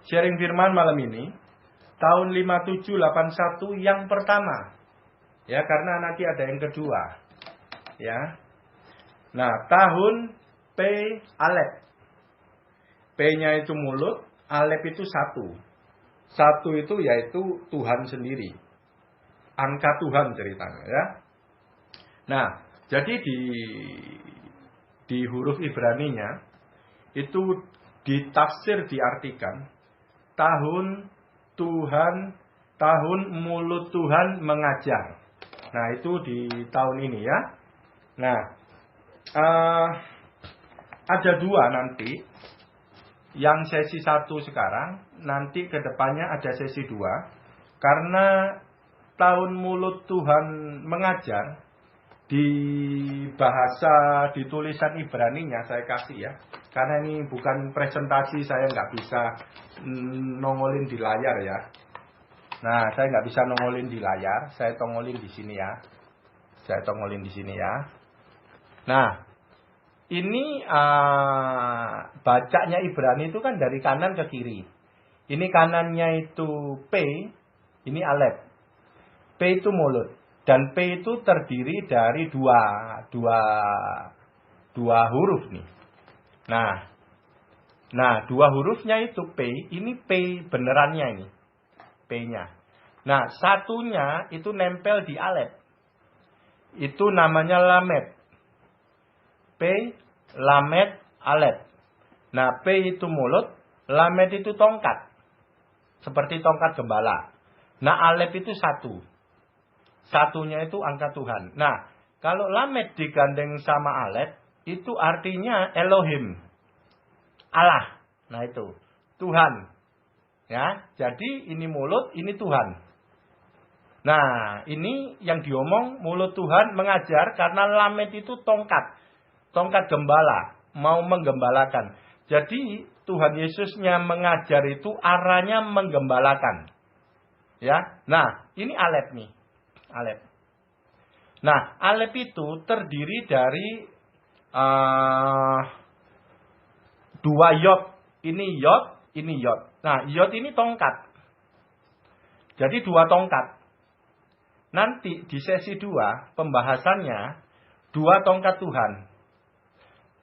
sharing firman malam ini tahun 5781 yang pertama. Ya, karena nanti ada yang kedua. Ya. Nah, tahun P Alef. P-nya itu mulut, Alef itu satu. Satu itu yaitu Tuhan sendiri. Angka Tuhan ceritanya, ya. Nah, jadi di huruf Ibraninya itu ditafsir, diartikan tahun Tuhan, tahun mulut Tuhan mengajar. Nah, itu di tahun ini, ya. Nah, ada dua nanti. Yang sesi 1 sekarang, nanti ke depannya ada sesi 2. Karena tahun mulut Tuhan mengajar, di bahasa, di tulisan Ibraninya saya kasih, ya. Karena ini bukan presentasi, saya nggak bisa nongolin di layar, ya. Nah, saya nggak bisa nongolin di layar, saya tongolin di sini, ya. Saya tongolin di sini, ya. Nah, ini bacanya Ibrani itu kan dari kanan ke kiri. Ini kanannya itu P, ini Alef. P itu mulut. Dan P itu terdiri dari dua huruf nih. Nah, dua hurufnya itu P, ini P benerannya ini. P-nya. Nah, satunya itu nempel di Alef. Itu namanya Lamed. P, Lamed, Alef. Nah, P itu mulut, Lamed itu tongkat. Seperti tongkat gembala. Nah, Alef itu satu. Satunya itu angka Tuhan. Nah, kalau Lamed digandeng sama Alef, itu artinya Elohim. Allah. Nah, itu. Tuhan. Ya, jadi ini mulut, ini Tuhan. Nah, ini yang diomong mulut Tuhan mengajar karena Lamed itu tongkat. Tongkat gembala, mau menggembalakan. Jadi Tuhan Yesusnya mengajar itu arahnya menggembalakan. Ya. Nah, ini Alef nih. Alef. Nah, Alef itu terdiri dari dua yod. Ini yod, ini yod. Nah, yod ini tongkat. Jadi dua tongkat. Nanti di sesi 2 pembahasannya dua tongkat Tuhan.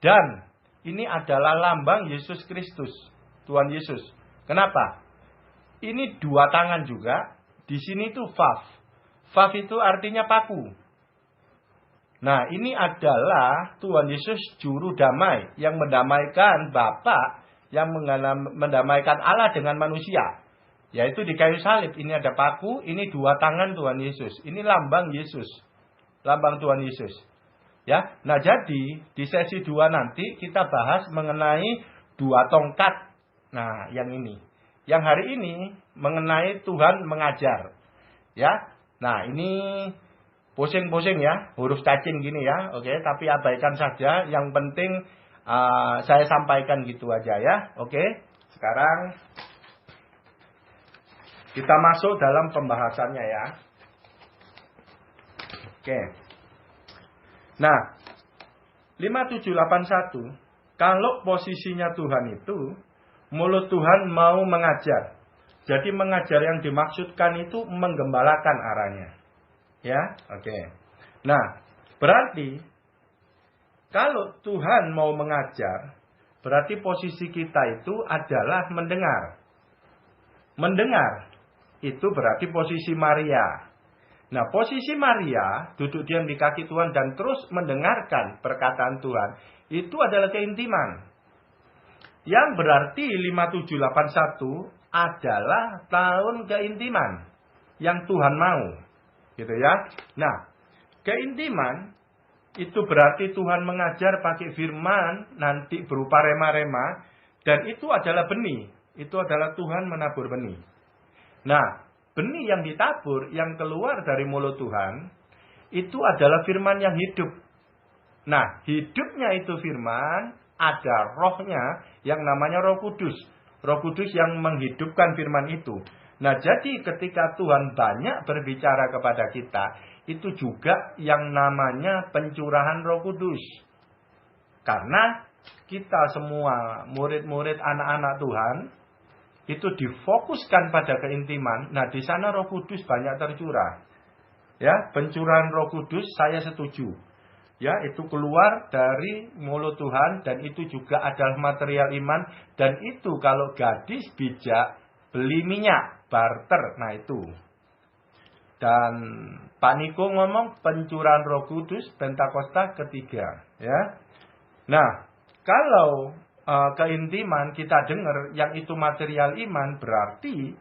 Dan ini adalah lambang Yesus Kristus, Tuhan Yesus. Kenapa? Ini dua tangan juga. Di sini tuh Vav. Vav itu artinya paku. Nah, ini adalah Tuhan Yesus juru damai yang mendamaikan Bapa, yang mendamaikan Allah dengan manusia. Yaitu di kayu salib. Ini ada paku, ini dua tangan Tuhan Yesus. Ini lambang Yesus. Lambang Tuhan Yesus. Ya, nah jadi di sesi 2 nanti kita bahas mengenai dua tongkat. Nah, yang ini. Yang hari ini mengenai Tuhan mengajar. Ya. Nah, ini pusing-pusing ya, huruf cacing gini ya. Oke, tapi abaikan saja. Yang penting saya sampaikan gitu aja ya. Oke. Sekarang kita masuk dalam pembahasannya ya. Oke. Nah, 5781, kalau posisinya Tuhan itu, mulut Tuhan mau mengajar. Jadi mengajar yang dimaksudkan itu menggembalakan arahnya. Ya, oke. Nah, berarti kalau Tuhan mau mengajar, berarti posisi kita itu adalah mendengar. Mendengar, itu berarti posisi Maria. Nah, posisi Maria duduk diam di kaki Tuhan dan terus mendengarkan perkataan Tuhan. Itu adalah keintiman. Yang berarti 5781 adalah tahun keintiman. Yang Tuhan mau. Gitu ya. Nah, keintiman itu berarti Tuhan mengajar pakai firman nanti berupa rema-rema. Dan itu adalah benih. Itu adalah Tuhan menabur benih. Nah, benih yang ditabur, yang keluar dari mulut Tuhan, itu adalah firman yang hidup. Nah, hidupnya itu firman, ada rohnya yang namanya Roh Kudus. Roh Kudus yang menghidupkan firman itu. Nah, jadi ketika Tuhan banyak berbicara kepada kita, itu juga yang namanya pencurahan Roh Kudus. Karena kita semua murid-murid anak-anak Tuhan, itu difokuskan pada keintiman, nah di sana Roh Kudus banyak tercurah. Ya, pencurahan Roh Kudus saya setuju. Ya, itu keluar dari mulut Tuhan dan itu juga adalah material iman dan itu kalau gadis bijak beli minyak, barter. Nah, itu. Dan Pak Niko ngomong pencurahan Roh Kudus Pentakosta ketiga, ya. Nah, kalau keintiman kita dengar yang itu material iman berarti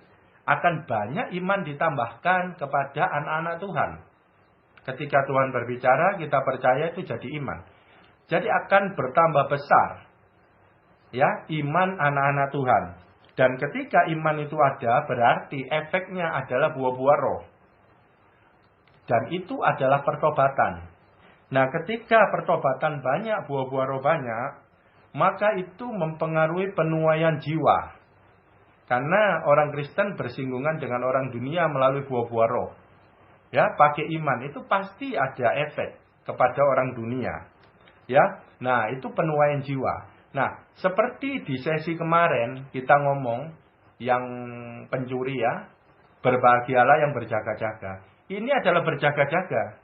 akan banyak iman ditambahkan kepada anak-anak Tuhan. Ketika Tuhan berbicara, kita percaya itu jadi iman. Jadi akan bertambah besar ya iman anak-anak Tuhan. Dan ketika iman itu ada, berarti efeknya adalah buah-buah roh. Dan itu adalah pertobatan. Nah, ketika pertobatan banyak, buah-buah roh banyak, maka itu mempengaruhi penuaian jiwa. Karena orang Kristen bersinggungan dengan orang dunia melalui buah-buah roh. Ya, pakai iman itu pasti ada efek kepada orang dunia. Ya, nah itu penuaian jiwa. Nah, seperti di sesi kemarin kita ngomong yang pencuri ya, berbahagialah yang berjaga-jaga. Ini adalah berjaga-jaga.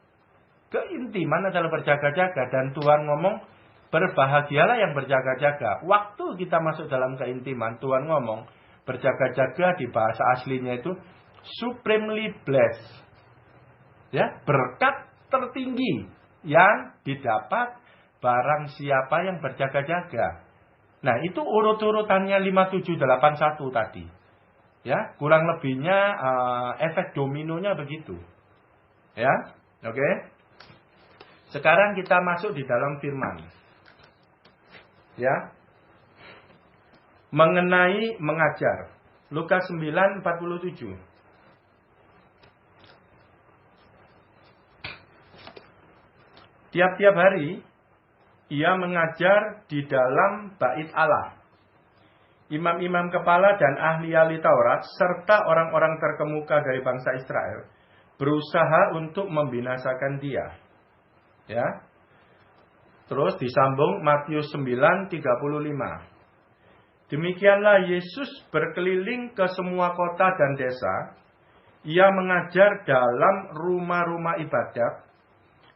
Keintiman adalah berjaga-jaga dan Tuhan ngomong berbahagialah yang berjaga-jaga. Waktu kita masuk dalam keintiman, Tuhan ngomong berjaga-jaga di bahasa aslinya itu supremely blessed. Ya, berkat tertinggi yang didapat barang siapa yang berjaga-jaga. Nah, itu urut-urutannya 5781 tadi. Ya, kurang lebihnya efek dominonya begitu. Ya, oke. Sekarang kita masuk di dalam firman. Ya. Mengenai mengajar. Lukas 9:47. Tiap-tiap hari ia mengajar di dalam bait Allah. Imam-imam kepala dan ahli-ahli Taurat serta orang-orang terkemuka dari bangsa Israel berusaha untuk membinasakan dia. Ya. Terus disambung Matius 9:35. Demikianlah Yesus berkeliling ke semua kota dan desa. Ia mengajar dalam rumah-rumah ibadat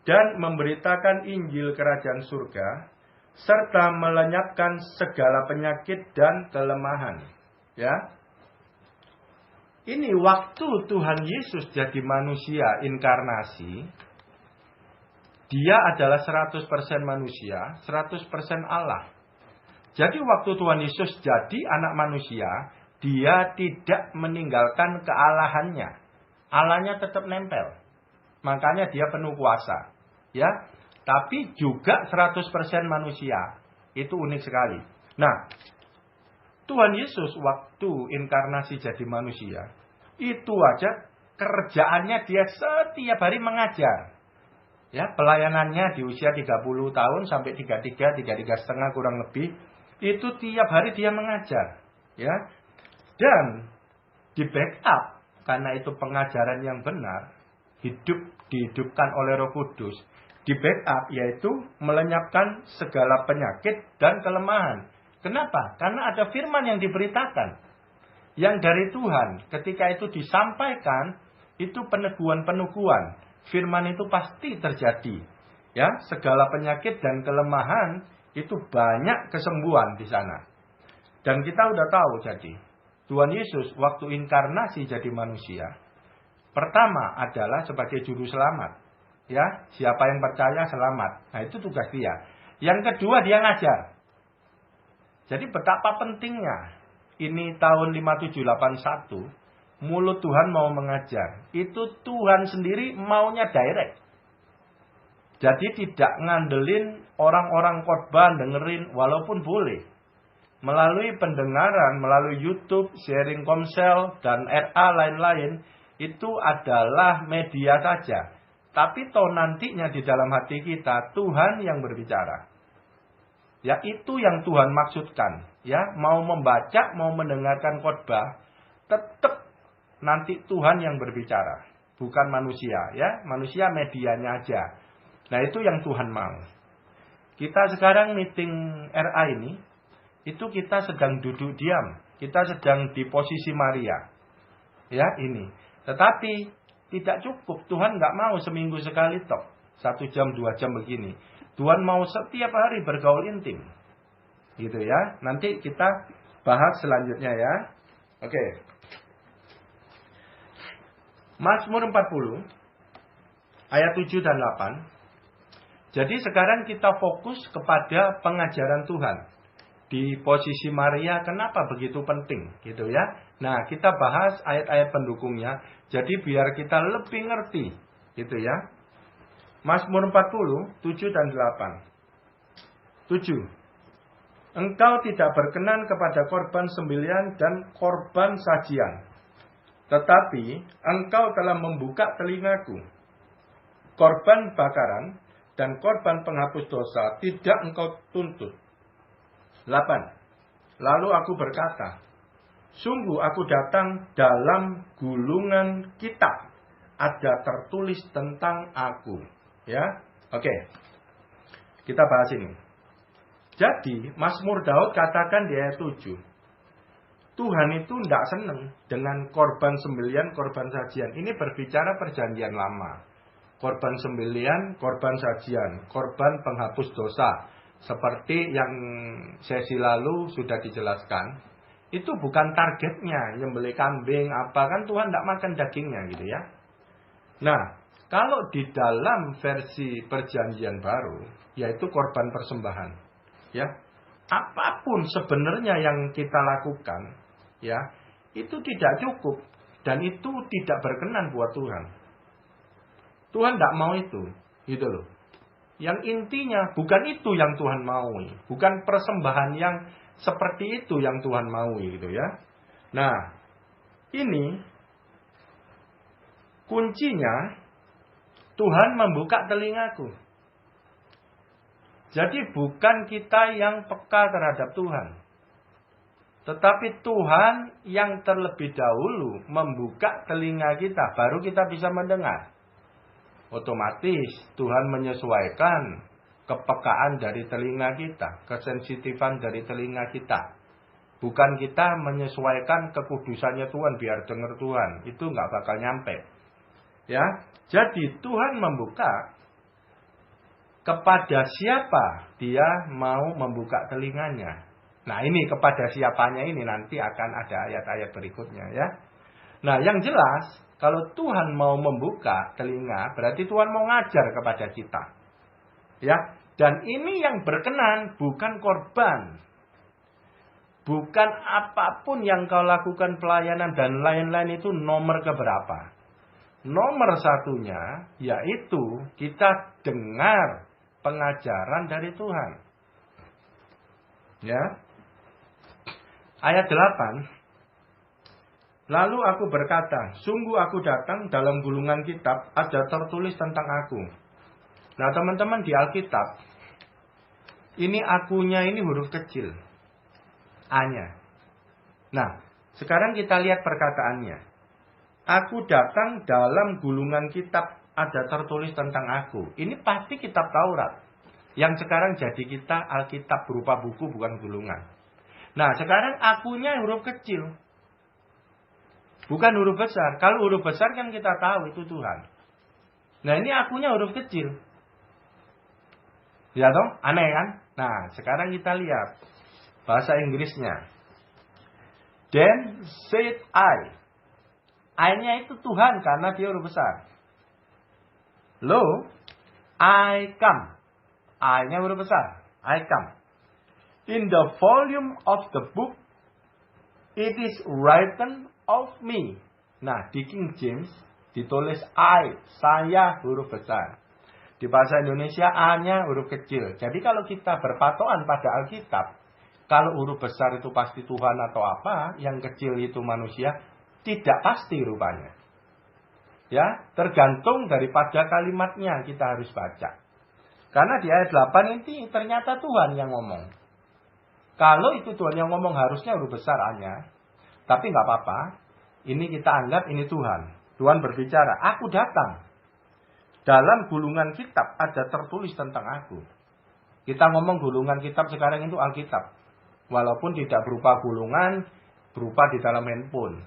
dan memberitakan Injil Kerajaan Surga, serta melenyapkan segala penyakit dan kelemahan. Ya, ini waktu Tuhan Yesus jadi manusia inkarnasi, dia adalah 100% manusia, 100% Allah. Jadi waktu Tuhan Yesus jadi anak manusia, dia tidak meninggalkan kealahannya. Allahnya tetap nempel. Makanya dia penuh kuasa. Ya, tapi juga 100% manusia. Itu unik sekali. Nah, Tuhan Yesus waktu inkarnasi jadi manusia, itu aja kerjaannya dia setiap hari mengajar. Ya, pelayanannya di usia 30 tahun sampai 33,5 kurang lebih, itu tiap hari dia mengajar. Ya. Dan di backup karena itu pengajaran yang benar, dihidupkan oleh Roh Kudus, di backup yaitu melenyapkan segala penyakit dan kelemahan. Kenapa? Karena ada firman yang diberitakan yang dari Tuhan. Ketika itu disampaikan, itu peneguhan-peneguhan. Firman itu pasti terjadi. Ya, segala penyakit dan kelemahan itu banyak kesembuhan di sana. Dan kita udah tahu jadi Tuhan Yesus waktu inkarnasi jadi manusia, pertama adalah sebagai juru selamat. Ya, siapa yang percaya selamat. Nah, itu tugas dia. Yang kedua dia ngajar. Jadi betapa pentingnya. Ini tahun 5781, mulut Tuhan mau mengajar. Itu Tuhan sendiri maunya direct. Jadi tidak ngandelin orang-orang khotbah dengerin walaupun boleh. Melalui pendengaran, melalui YouTube, sharing komsel, dan RA lain-lain, itu adalah media saja. Tapi toh nantinya di dalam hati kita, Tuhan yang berbicara. Ya, itu yang Tuhan maksudkan. Ya, mau membaca, mau mendengarkan khotbah, tetap nanti Tuhan yang berbicara. Bukan manusia. Ya, manusia medianya aja. Nah, itu yang Tuhan mau. Kita sekarang meeting RA ini, itu kita sedang duduk diam. kita sedang di posisi Maria. Ya, ini. Tetapi tidak cukup. Tuhan nggak mau seminggu sekali tok. 1 jam, 2 jam begini. Tuhan mau setiap hari bergaul intim. Gitu ya. Nanti kita bahas selanjutnya ya. Oke. Mazmur 40 ayat 7 dan 8. Jadi sekarang kita fokus kepada pengajaran Tuhan. Di posisi Maria kenapa begitu penting gitu ya. Nah, kita bahas ayat-ayat pendukungnya. Jadi biar kita lebih ngerti gitu ya. Mazmur 40 7 dan 8. 7. Engkau tidak berkenan kepada korban sembelihan dan korban sajian. Tetapi engkau telah membuka telingaku. Korban bakaran dan korban penghapus dosa tidak engkau tuntut. 8. Lalu aku berkata, sungguh aku datang dalam gulungan kitab. Ada tertulis tentang aku. Ya, oke. Kita bahas ini. Jadi, Mazmur Daud katakan di ayat 7. Tuhan itu tidak senang dengan korban sembelihan, korban sajian. Ini berbicara perjanjian lama. Korban sembelihan, korban sajian, korban penghapus dosa. Seperti yang sesi lalu sudah dijelaskan. Itu bukan targetnya, nyembelih kambing apa. Kan Tuhan tidak makan dagingnya gitu ya. Nah, kalau di dalam versi perjanjian baru, yaitu korban persembahan. Ya, apapun sebenarnya yang kita lakukan, ya, itu tidak cukup. Dan itu tidak berkenan buat Tuhan. Tuhan tidak mau itu. Gitu loh. Yang intinya bukan itu yang Tuhan maui. Bukan persembahan yang seperti itu yang Tuhan maui gitu ya. Nah, ini kuncinya Tuhan membuka telingaku. Jadi bukan kita yang peka terhadap Tuhan. Tetapi Tuhan yang terlebih dahulu membuka telinga kita. Baru kita bisa mendengar. Otomatis Tuhan menyesuaikan kepekaan dari telinga kita, kesensitifan dari telinga kita. Bukan kita menyesuaikan kekudusannya Tuhan biar dengar Tuhan. Itu nggak bakal nyampe. Ya, jadi Tuhan membuka kepada siapa Dia mau membuka telinganya. Nah, ini kepada siapanya ini nanti akan ada ayat-ayat berikutnya ya. Nah, yang jelas kalau Tuhan mau membuka telinga, berarti Tuhan mau ngajar kepada kita. Ya, dan ini yang berkenan bukan korban. Bukan apapun yang kau lakukan pelayanan dan lain-lain itu nomor keberapa. Nomor satunya yaitu kita dengar pengajaran dari Tuhan. Ya. Ayat 8. Lalu aku berkata, sungguh aku datang dalam gulungan kitab, ada tertulis tentang aku. Nah teman-teman di Alkitab, ini akunya ini huruf kecil. A-nya. Nah, sekarang kita lihat perkataannya. Aku datang dalam gulungan kitab, ada tertulis tentang aku. Ini pasti kitab Taurat. Yang sekarang jadi kita Alkitab berupa buku bukan gulungan. Nah sekarang akunya huruf kecil. Bukan huruf besar. Kalau huruf besar kan kita tahu itu Tuhan. Nah ini akunya huruf kecil. Ya toh? Aneh kan? Nah sekarang kita lihat bahasa Inggrisnya. Then said I. I-nya itu Tuhan karena dia huruf besar. Lo, I come. I-nya huruf besar. I come. In the volume of the book, it is written of me. Nah, di King James ditulis I, saya huruf besar. Di bahasa Indonesia A-nya huruf kecil. Jadi kalau kita berpatokan pada Alkitab, kalau huruf besar itu pasti Tuhan atau apa, yang kecil itu manusia, tidak pasti rupanya. Ya, tergantung daripada kalimatnya kita harus baca. Karena di ayat 8 ini ternyata Tuhan yang ngomong. Kalau itu Tuhan yang ngomong harusnya huruf besar A-nya. Tapi nggak apa-apa. Ini kita anggap ini Tuhan. Tuhan berbicara, aku datang. Dalam gulungan kitab ada tertulis tentang aku. Kita ngomong gulungan kitab sekarang itu Alkitab. Walaupun tidak berupa gulungan, berupa di dalam handphone,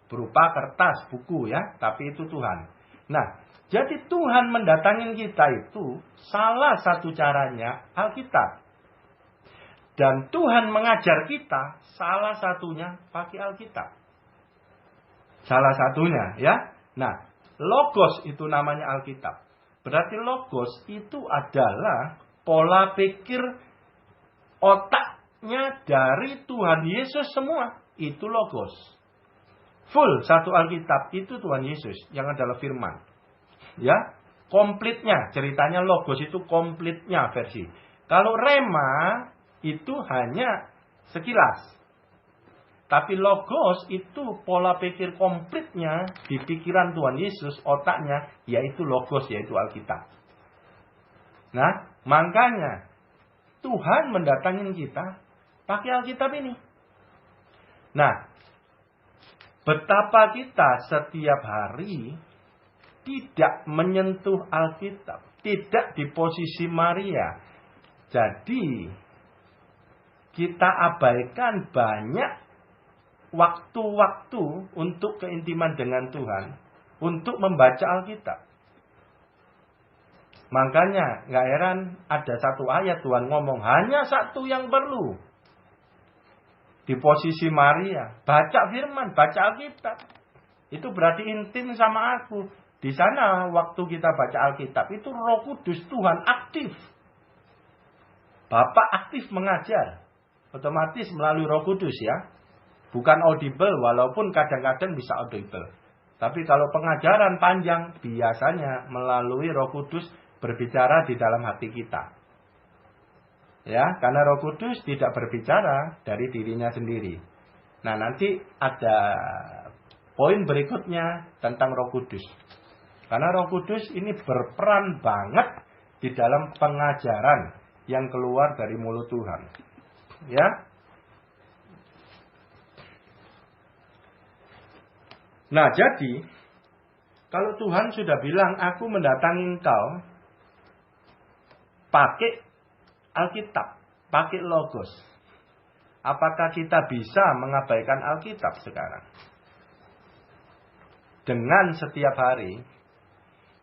berupa kertas, buku ya, tapi itu Tuhan. Nah, jadi Tuhan mendatangin kita itu salah satu caranya Alkitab. Dan Tuhan mengajar kita salah satunya pakai Alkitab. Salah satunya ya. Nah, logos itu namanya Alkitab. Berarti logos itu adalah pola pikir otaknya dari Tuhan Yesus semua. Itu logos. Full satu Alkitab itu Tuhan Yesus yang adalah firman. Ya, komplitnya ceritanya logos itu komplitnya versi. Kalau rema itu hanya sekilas. Tapi logos itu pola pikir komplitnya di pikiran Tuhan Yesus, otaknya, yaitu logos, yaitu Alkitab. Nah, makanya Tuhan mendatangin kita pakai Alkitab ini. Nah, betapa kita setiap hari tidak menyentuh Alkitab, tidak di posisi Maria. Jadi, kita abaikan banyak waktu-waktu untuk keintiman dengan Tuhan, untuk membaca Alkitab. Makanya gak heran ada satu ayat Tuhan ngomong, hanya satu yang perlu. Di posisi Maria, baca firman, baca Alkitab. Itu berarti intim sama aku. Di sana waktu kita baca Alkitab, itu Roh Kudus Tuhan aktif. Bapak aktif mengajar. Otomatis melalui Roh Kudus ya. Bukan audible, walaupun kadang-kadang bisa audible. Tapi kalau pengajaran panjang, biasanya melalui Roh Kudus berbicara di dalam hati kita. Ya, karena Roh Kudus tidak berbicara dari dirinya sendiri. Nah, nanti ada poin berikutnya tentang Roh Kudus. Karena Roh Kudus ini berperan banget di dalam pengajaran yang keluar dari mulut Tuhan. Ya. Nah, jadi kalau Tuhan sudah bilang aku mendatangi engkau pakai Alkitab, pakai logos. Apakah kita bisa mengabaikan Alkitab sekarang? Dengan setiap hari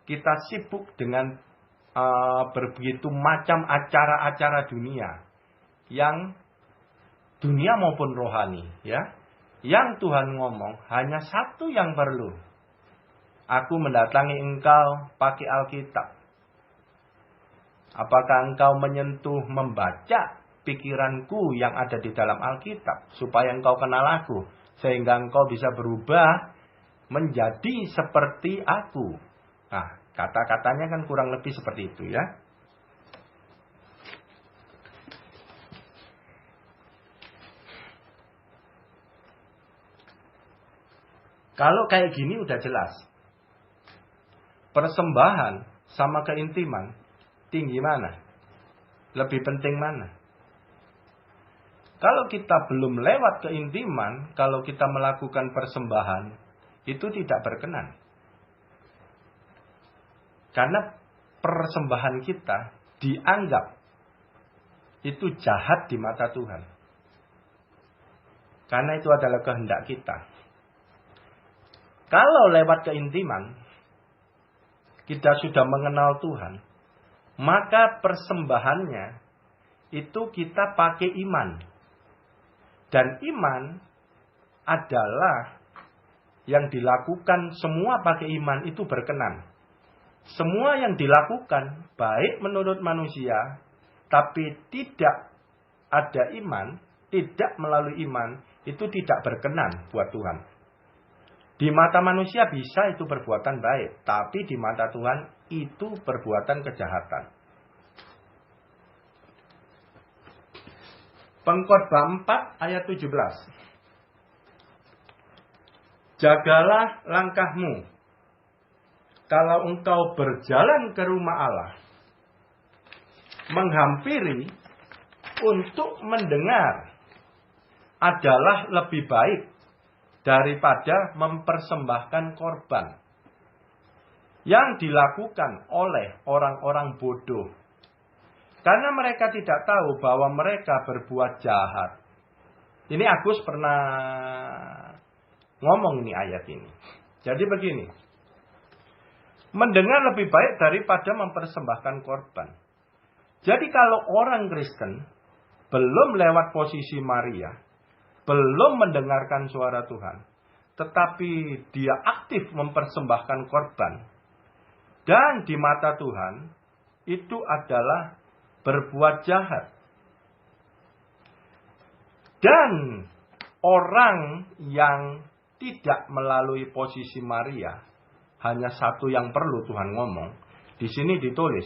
kita sibuk dengan berbegitu macam acara-acara dunia, yang dunia maupun rohani, ya. Yang Tuhan ngomong hanya satu yang perlu. Aku mendatangi engkau pakai Alkitab. Apakah engkau menyentuh, membaca pikiranku yang ada di dalam Alkitab, supaya engkau kenal aku, sehingga engkau bisa berubah menjadi seperti aku. Nah, kata-katanya kan kurang lebih seperti itu ya. Kalau kayak gini udah jelas. Persembahan sama keintiman tinggi mana? Lebih penting mana? Kalau kita belum lewat keintiman, kalau kita melakukan persembahan, itu tidak berkenan. Karena persembahan kita dianggap itu jahat di mata Tuhan. Karena itu adalah kehendak kita. Kalau lewat keintiman, kita sudah mengenal Tuhan, maka persembahannya itu kita pakai iman. Dan iman adalah yang dilakukan semua pakai iman itu berkenan. Semua yang dilakukan baik menurut manusia, tapi tidak ada iman, tidak melalui iman, itu tidak berkenan buat Tuhan. Di mata manusia bisa itu perbuatan baik, tapi di mata Tuhan itu perbuatan kejahatan. Pengkhotbah 4 ayat 17. Jagalah langkahmu kalau engkau berjalan ke rumah Allah, menghampiri untuk mendengar adalah lebih baik daripada mempersembahkan korban yang dilakukan oleh orang-orang bodoh. Karena mereka tidak tahu bahwa mereka berbuat jahat. Ini Agus pernah ngomong ini ayat ini. Jadi begini. Mendengar lebih baik daripada mempersembahkan korban. Jadi kalau orang Kristen belum lewat posisi Maria, belum mendengarkan suara Tuhan, tetapi dia aktif mempersembahkan korban, dan di mata Tuhan itu adalah berbuat jahat. Dan orang yang tidak melalui posisi Maria, hanya satu yang perlu Tuhan ngomong. Di sini ditulis,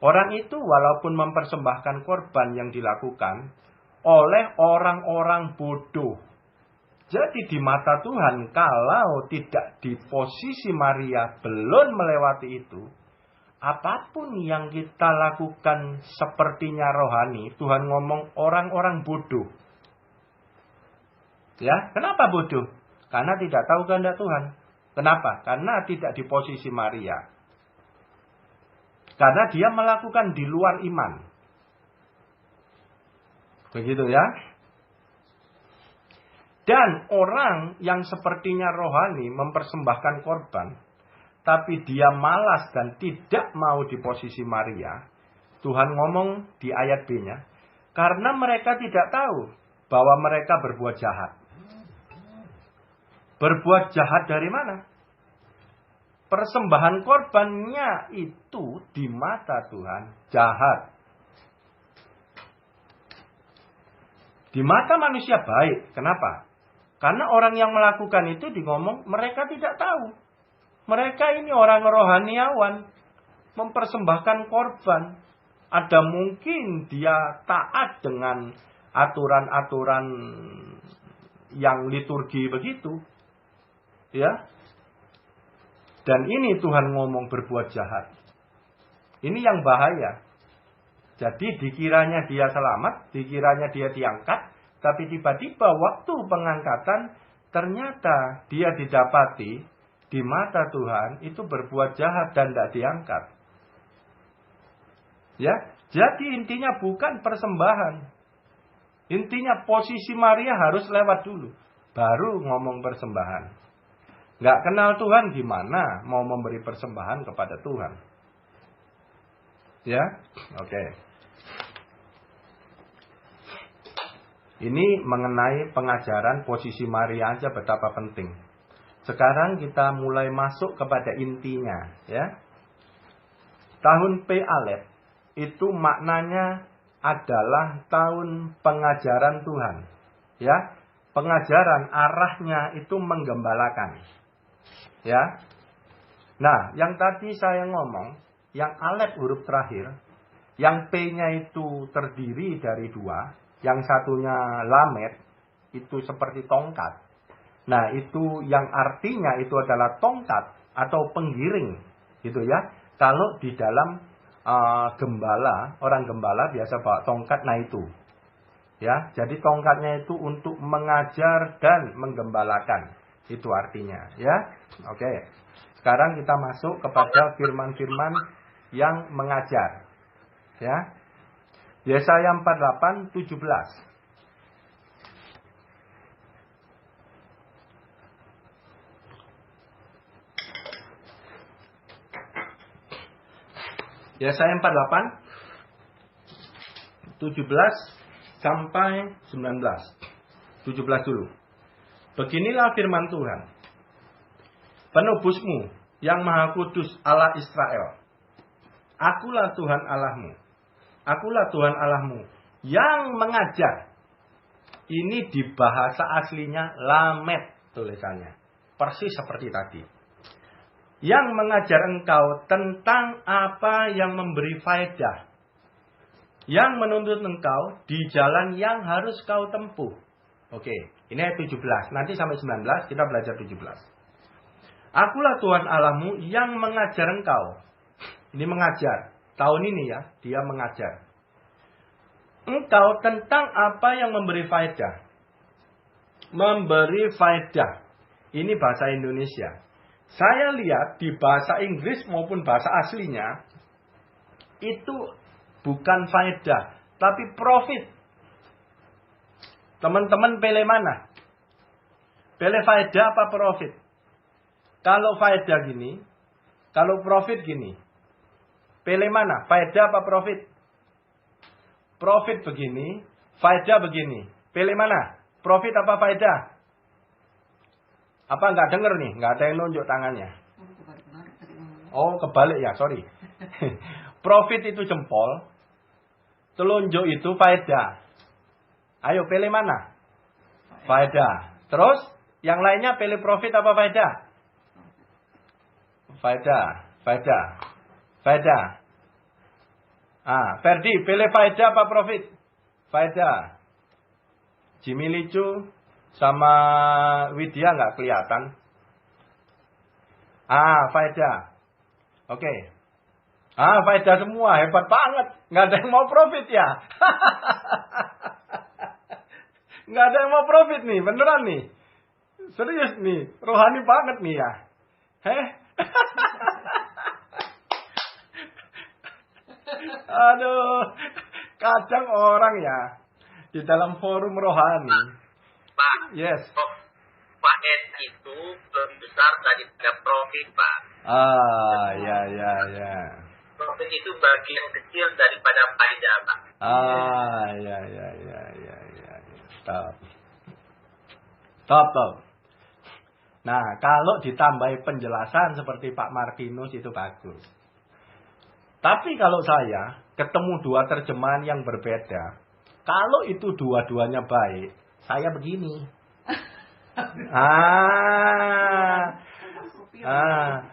orang itu walaupun mempersembahkan korban yang dilakukan oleh orang-orang bodoh. Jadi di mata Tuhan, kalau tidak di posisi Maria, belum melewati itu, apapun yang kita lakukan sepertinya rohani, Tuhan ngomong orang-orang bodoh. Ya, kenapa bodoh? Karena tidak tahu kehendak Tuhan. Kenapa? Karena tidak di posisi Maria. Karena dia melakukan di luar iman. Begitu ya. Dan orang yang sepertinya rohani mempersembahkan korban, tapi dia malas dan tidak mau di posisi Maria. Tuhan ngomong di ayat B-nya, karena mereka tidak tahu bahwa mereka berbuat jahat. Berbuat jahat dari mana? Persembahan korbannya itu di mata Tuhan jahat. Di mata manusia baik. Kenapa? Karena orang yang melakukan itu ngomong mereka tidak tahu. Mereka ini orang rohaniawan. Mempersembahkan korban. Ada mungkin dia taat dengan aturan-aturan yang liturgi begitu. Ya. Dan ini Tuhan ngomong berbuat jahat. Ini yang bahaya. Jadi dikiranya dia selamat, dikiranya dia diangkat, tapi tiba-tiba waktu pengangkatan ternyata dia didapati di mata Tuhan itu berbuat jahat dan tidak diangkat. Ya, jadi intinya bukan persembahan. Intinya posisi Maria harus lewat dulu, baru ngomong persembahan. Nggak kenal Tuhan gimana mau memberi persembahan kepada Tuhan? Ya, oke. Ini mengenai pengajaran posisi Maria aja betapa penting. Sekarang kita mulai masuk kepada intinya, ya. Tahun P Alef itu maknanya adalah tahun pengajaran Tuhan, ya. Pengajaran arahnya itu menggembalakan. Ya. Nah, yang tadi saya ngomong, yang Alef huruf terakhir, yang P-nya itu terdiri dari dua, yang satunya Lamed, itu seperti tongkat. Nah, itu yang artinya itu adalah tongkat atau penggiring, gitu ya. Kalau di dalam gembala, orang gembala biasa bawa tongkat, nah itu. Ya, jadi tongkatnya itu untuk mengajar dan menggembalakan. Itu artinya, ya. Oke. Sekarang kita masuk kepada firman-firman yang mengajar. Ya. Yesaya 48:17. Yesaya 48:17 sampai 19. 17 dulu. Beginilah firman Tuhan. Penebusmu yang maha kudus Allah Israel. Akulah Tuhan Allahmu. Akulah Tuhan Allahmu yang mengajar. Ini di bahasa aslinya Lamed tulisannya. Persis seperti tadi. Yang mengajar engkau tentang apa yang memberi faedah. Yang menuntut engkau di jalan yang harus kau tempuh. Oke, ini ayat 17. Nanti sampai 19 kita belajar 17. Akulah Tuhan Allahmu yang mengajar engkau. Ini mengajar. Tahun ini ya, dia mengajar. Engkau tentang apa yang memberi faedah. Memberi faedah. Ini bahasa Indonesia. Saya lihat di bahasa Inggris maupun bahasa aslinya, itu bukan faedah, tapi profit. Teman-teman pilih mana? Pilih faedah apa profit? Kalau faedah gini, kalau profit gini. Pilih mana? Faedah apa profit? Profit begini, faedah begini. Pilih mana? Profit apa faedah? Apa nggak denger nih? Nggak ada yang nunjuk tangannya. Oh, kebalik ya, sorry. Profit itu jempol, telunjuk itu faedah. Ayo pilih mana? Faedah. Terus, yang lainnya pilih profit apa faedah? Faedah. Ferdi, pilih faedah apa profit? Faedah. Jimmy Licu sama Widya nggak kelihatan. Faedah. Oke. Faedah semua, hebat banget. Nggak ada yang mau profit ya. Nggak ada yang mau profit nih, beneran nih. Serius nih, rohani banget nih ya. Aduh, kadang orang ya di dalam forum rohani. Pak, yes. Faedah itu lebih besar daripada profit, Pak. Ya. Profit itu bagian kecil daripada faedah, Pak. Ya. Stop. Nah, kalau ditambahi penjelasan seperti Pak Martinus itu bagus. Tapi kalau saya ketemu dua terjemahan yang berbeda, kalau itu dua-duanya baik, saya begini.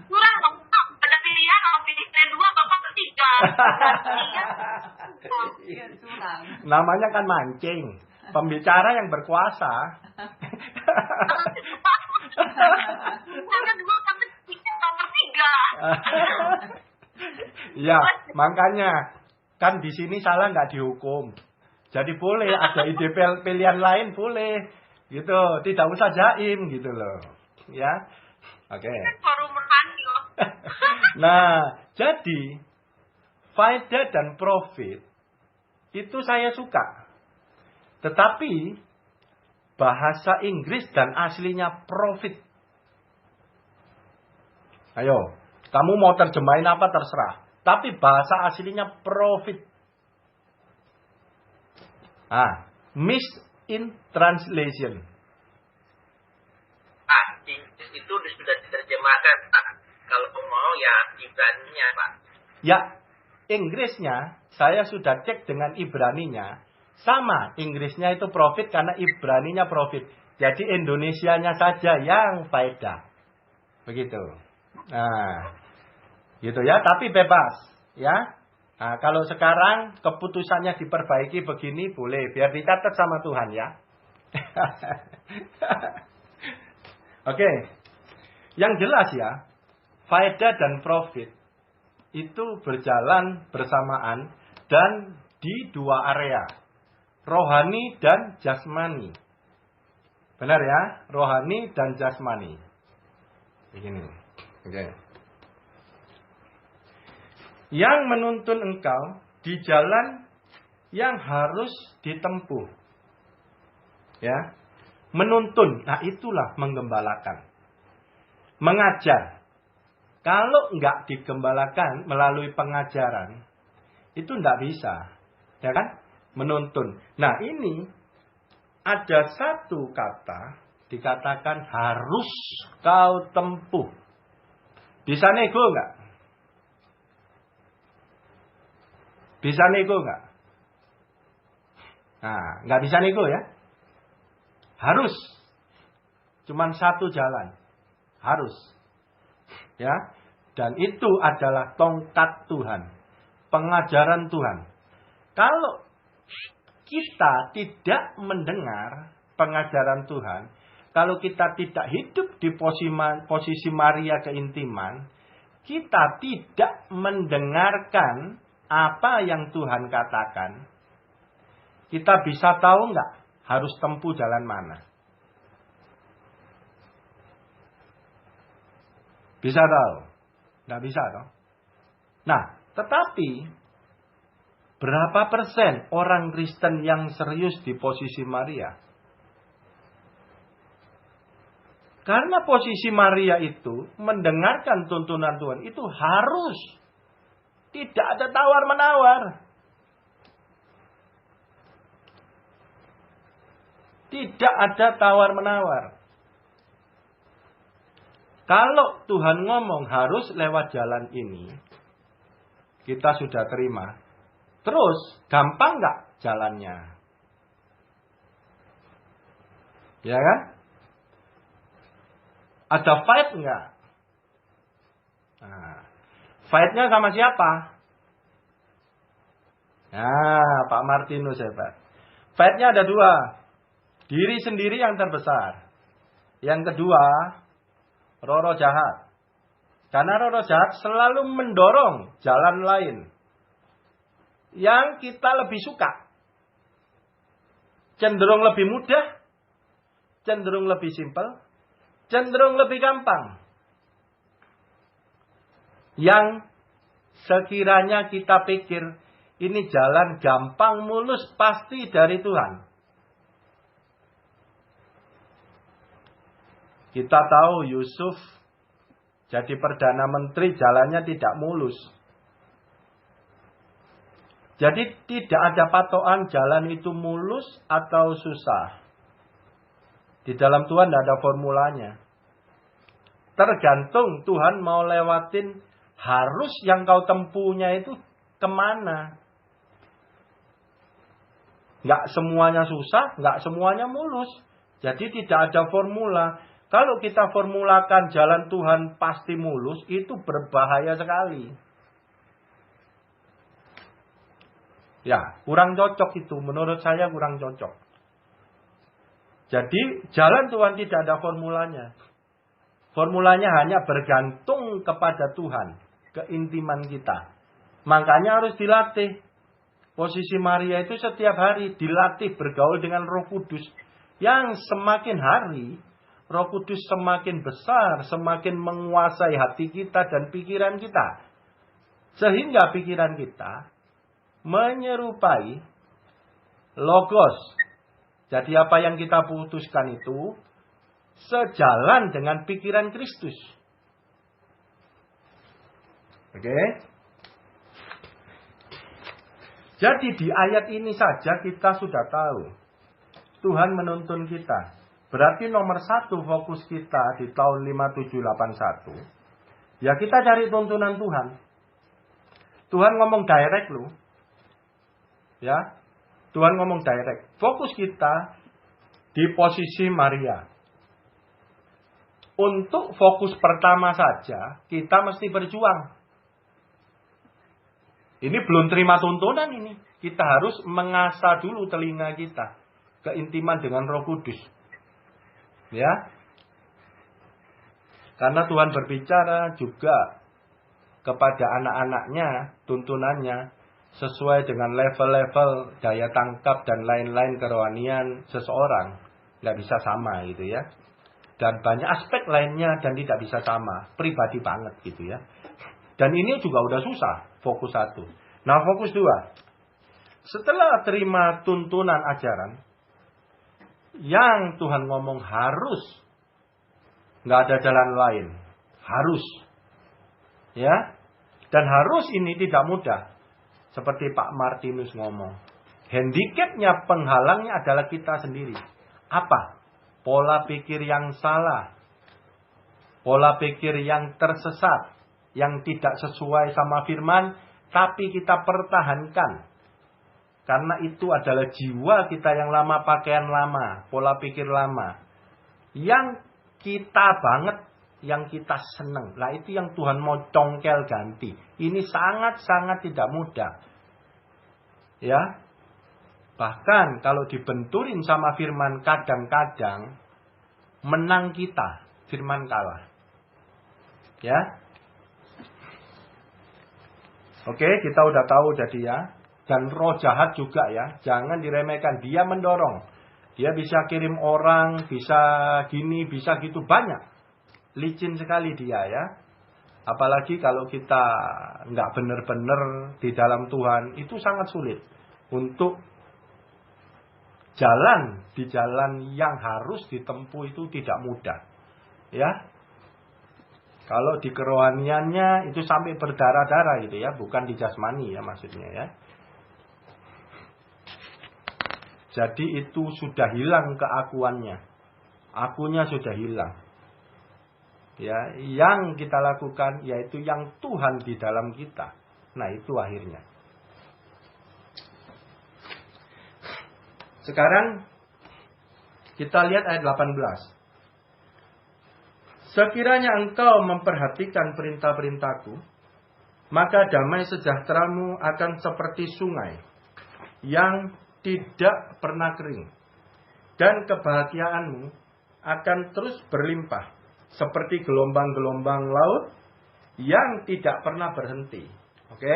Kurang dong, ada pilihan, kalau pilih kedua, bapak ketiga. Namanya kan mancing. Pembicara yang berkuasa. Ya, makanya kan di sini salah nggak dihukum. Jadi boleh ada ide pilihan lain boleh, gitu. Tidak usah jaim gitu loh, ya. Oke. Nah, jadi faedah dan profit itu saya suka. Tetapi bahasa Inggris dan aslinya profit. Ayo, kamu mau terjemahin apa terserah. Tapi bahasa aslinya profit. Miss in translation. Inggris itu sudah diterjemahkan, Pak. Kalau mau ya Ibraninya, Pak. Ya, Inggrisnya saya sudah cek dengan Ibraninya. Sama, Inggrisnya itu profit karena Ibraninya profit. Jadi Indonesianya saja yang faedah. Begitu. Nah, gitu ya, tapi bebas, ya. Nah, kalau sekarang keputusannya diperbaiki begini boleh, biar dicatat sama Tuhan ya. Oke. Yang jelas ya, faedah dan profit itu berjalan bersamaan dan di dua area. Rohani dan jasmani. Benar ya? Rohani dan jasmani. Begini. Oke. Yang menuntun engkau di jalan yang harus ditempuh. Ya. Menuntun. Nah, itulah menggembalakan. Mengajar. Kalau enggak digembalakan melalui pengajaran, itu enggak bisa. Ya kan? Menuntun. Nah, ini ada satu kata dikatakan harus kau tempuh. Bisa nego enggak? Bisa nego enggak? Nah, enggak bisa nego ya. Harus. Cuman satu jalan. Harus. Ya. Dan itu adalah tongkat Tuhan. Pengajaran Tuhan. Kalau kita tidak mendengar pengajaran Tuhan, kalau kita tidak hidup di posisi Maria keintiman, kita tidak mendengarkan apa yang Tuhan katakan, kita bisa tahu nggak harus tempuh jalan mana? Bisa tahu? Nggak bisa dong. Nah, tetapi berapa persen orang Kristen yang serius di posisi Maria? Karena posisi Maria itu mendengarkan tuntunan Tuhan itu harus. Tidak ada tawar-menawar. Tidak ada tawar-menawar. Kalau Tuhan ngomong harus lewat jalan ini, kita sudah terima. Terus, gampang nggak jalannya? Ya kan? Ada fight nggak? Nah, fight-nya sama siapa? Nah, Pak Martinus hebat. Fight-nya ada dua. Diri sendiri yang terbesar. Yang kedua, roh-roh jahat. Karena roh-roh jahat selalu mendorong jalan lain. Yang kita lebih suka. Cenderung lebih mudah. Cenderung lebih simpel. Cenderung lebih gampang. Yang sekiranya kita pikir ini jalan gampang mulus pasti dari Tuhan. Kita tahu Yusuf jadi Perdana Menteri jalannya tidak mulus. Jadi tidak ada patokan jalan itu mulus atau susah. Di dalam Tuhan tidak ada formulanya. Tergantung Tuhan mau lewatin harus yang kau tempuhnya itu kemana. Nggak semuanya susah, nggak semuanya mulus. Jadi tidak ada formula. Kalau kita formulakan jalan Tuhan pasti mulus, itu berbahaya sekali. Ya, kurang cocok itu. Menurut saya kurang cocok. Jadi, jalan Tuhan tidak ada formulanya. Formulanya hanya bergantung kepada Tuhan. Keintiman kita. Makanya harus dilatih. Posisi Maria itu setiap hari dilatih bergaul dengan Roh Kudus. Yang semakin hari, Roh Kudus semakin besar, semakin menguasai hati kita dan pikiran kita. Sehingga pikiran kita menyerupai Logos. Jadi apa yang kita putuskan itu sejalan dengan pikiran Kristus. Oke? Jadi di ayat ini saja kita sudah tahu Tuhan menuntun kita. Berarti nomor satu fokus kita di tahun 5781. Ya kita cari tuntunan Tuhan. Tuhan ngomong direct loh. Ya. Tuhan ngomong direct. Fokus kita di posisi Maria. Untuk fokus pertama saja, kita mesti berjuang. Ini belum terima tuntunan ini. Kita harus mengasah dulu telinga kita. Keintiman dengan Roh Kudus. Ya. Karena Tuhan berbicara juga kepada anak-anaknya, tuntunannya sesuai dengan level-level daya tangkap dan lain-lain kerohanian seseorang. Nggak bisa sama gitu ya. Dan banyak aspek lainnya dan tidak bisa sama. Pribadi banget gitu ya. Dan ini juga udah susah. Fokus satu. Nah fokus dua. Setelah terima tuntunan ajaran. Yang Tuhan ngomong harus. Nggak ada jalan lain. Harus. Ya. Dan harus ini tidak mudah. Seperti Pak Martinus ngomong. Handicapnya, penghalangnya adalah kita sendiri. Apa? Pola pikir yang salah. Pola pikir yang tersesat. Yang tidak sesuai sama firman. Tapi kita pertahankan. Karena itu adalah jiwa kita yang lama, pakaian lama. Pola pikir lama. Yang kita banget. Yang kita senang. Nah itu yang Tuhan mau congkel ganti. Ini sangat-sangat tidak mudah. Ya. Bahkan kalau dibenturin sama firman kadang-kadang. Menang kita. Firman kalah. Ya. Oke, kita udah tahu jadi ya. Dan roh jahat juga ya. Jangan diremehkan. Dia mendorong. Dia bisa kirim orang. Bisa gini, bisa gitu. Banyak. Licin sekali dia ya. Apalagi kalau kita nggak benar-benar di dalam Tuhan. Itu sangat sulit. Untuk jalan di jalan yang harus ditempuh itu tidak mudah. Ya. Kalau di kerohaniannya itu sampai berdarah-darah gitu ya, bukan di jasmani ya maksudnya ya. Jadi itu sudah hilang keakuannya. Akunya sudah hilang. Ya, yang kita lakukan yaitu yang Tuhan di dalam kita. Nah, itu akhirnya. Sekarang kita lihat ayat 18. Sekiranya engkau memperhatikan perintah-perintahku, maka damai sejahteramu akan seperti sungai yang tidak pernah kering. Dan kebahagiaanmu akan terus berlimpah seperti gelombang-gelombang laut yang tidak pernah berhenti. Oke?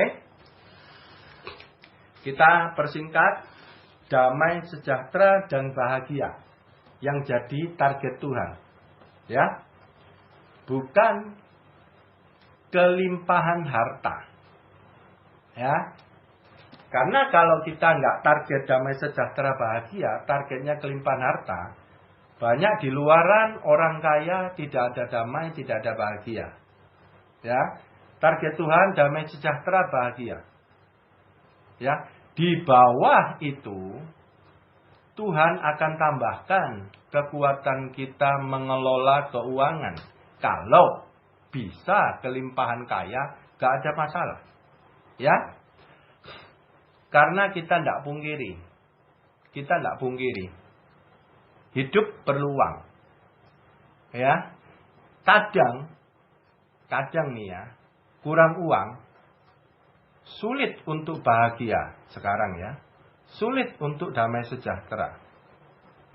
Kita persingkat, damai sejahtera dan bahagia yang jadi target Tuhan. Ya. Bukan kelimpahan harta. Ya. Karena kalau kita nggak target damai sejahtera bahagia, targetnya kelimpahan harta, banyak di luaran orang kaya tidak ada damai, tidak ada bahagia. Ya. Target Tuhan damai sejahtera bahagia. Ya. Di bawah itu Tuhan akan tambahkan kekuatan kita mengelola keuangan. Kalau bisa kelimpahan kaya, gak ada masalah. Ya. Karena kita tidak pungkiri. Hidup perlu uang. Ya. Kadang nih ya, kurang uang, sulit untuk bahagia sekarang ya. Sulit untuk damai sejahtera.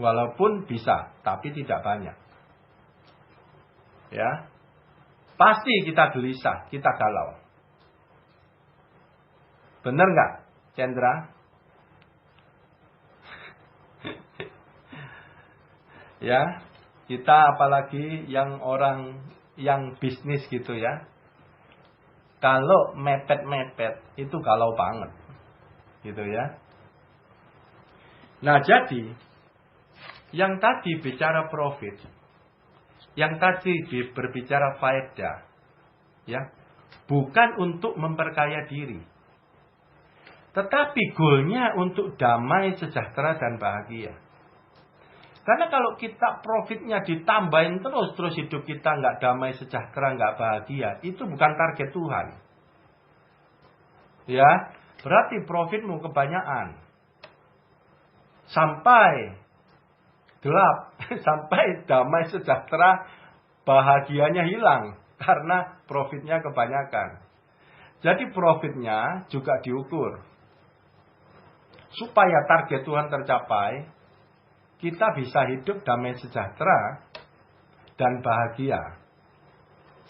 Walaupun bisa, tapi tidak banyak. Ya, pasti kita gelisah, kita galau. Benar nggak, Chandra? Ya, kita apalagi yang orang yang bisnis gitu ya. Kalau mepet-mepet itu galau banget, gitu ya. Nah, jadi yang tadi bicara profit. Yang tadi berbicara faedah, ya, bukan untuk memperkaya diri, tetapi goalnya untuk damai, sejahtera dan bahagia. Karena kalau kita profitnya ditambahin terus hidup kita nggak damai, sejahtera, nggak bahagia, itu bukan target Tuhan. Ya, berarti profitmu kebanyakan sampai gelap, sampai damai sejahtera bahagianya hilang karena profitnya kebanyakan. Jadi profitnya juga diukur supaya target Tuhan tercapai, kita bisa hidup damai sejahtera dan bahagia.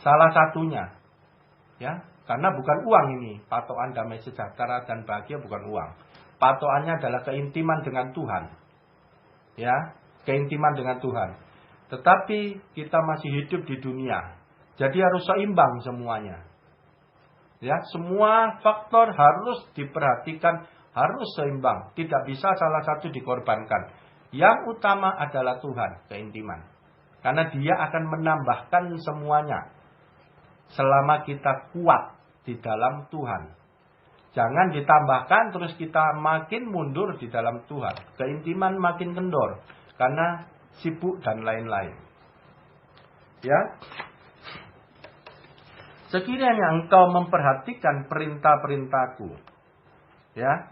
Salah satunya ya, karena bukan uang ini patokan damai sejahtera dan bahagia, bukan uang. Patokannya adalah keintiman dengan Tuhan. Ya, keintiman dengan Tuhan. Tetapi kita masih hidup di dunia. Jadi harus seimbang semuanya. Ya, semua faktor harus diperhatikan, harus seimbang. Tidak bisa salah satu dikorbankan. Yang utama adalah Tuhan, keintiman. Karena Dia akan menambahkan semuanya selama kita kuat di dalam Tuhan. Jangan ditambahkan terus kita makin mundur di dalam Tuhan. Keintiman makin kendor. Karena sibuk dan lain-lain. Ya. Sekiranya engkau memperhatikan perintah-perintahku. Ya.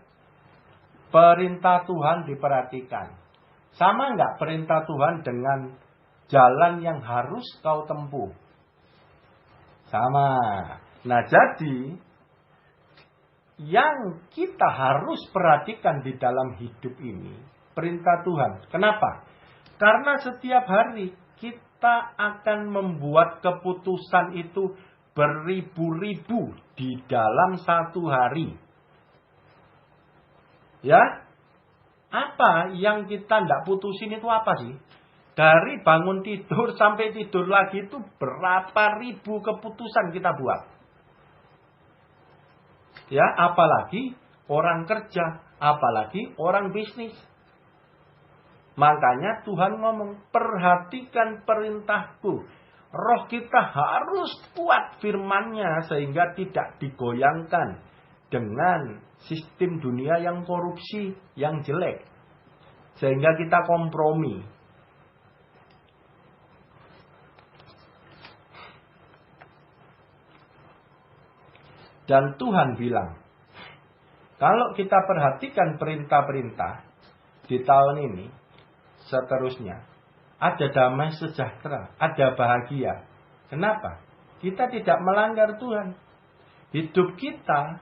Perintah Tuhan diperhatikan. Sama enggak perintah Tuhan dengan jalan yang harus kau tempuh? Sama. Nah, jadi yang kita harus perhatikan di dalam hidup ini perintah Tuhan. Kenapa? Karena setiap hari kita akan membuat keputusan itu beribu-ribu di dalam satu hari. Ya? Apa yang kita tidak putusin itu apa sih? Dari bangun tidur sampai tidur lagi itu berapa ribu keputusan kita buat. Ya, apalagi orang kerja, apalagi orang bisnis. Makanya Tuhan ngomong, perhatikan perintahku. Roh kita harus kuat firman-Nya sehingga tidak digoyangkan dengan sistem dunia yang korupsi, yang jelek. Sehingga kita kompromi. Dan Tuhan bilang, kalau kita perhatikan perintah-perintah di tahun ini, seterusnya, ada damai sejahtera, ada bahagia. Kenapa? Kita tidak melanggar Tuhan. Hidup kita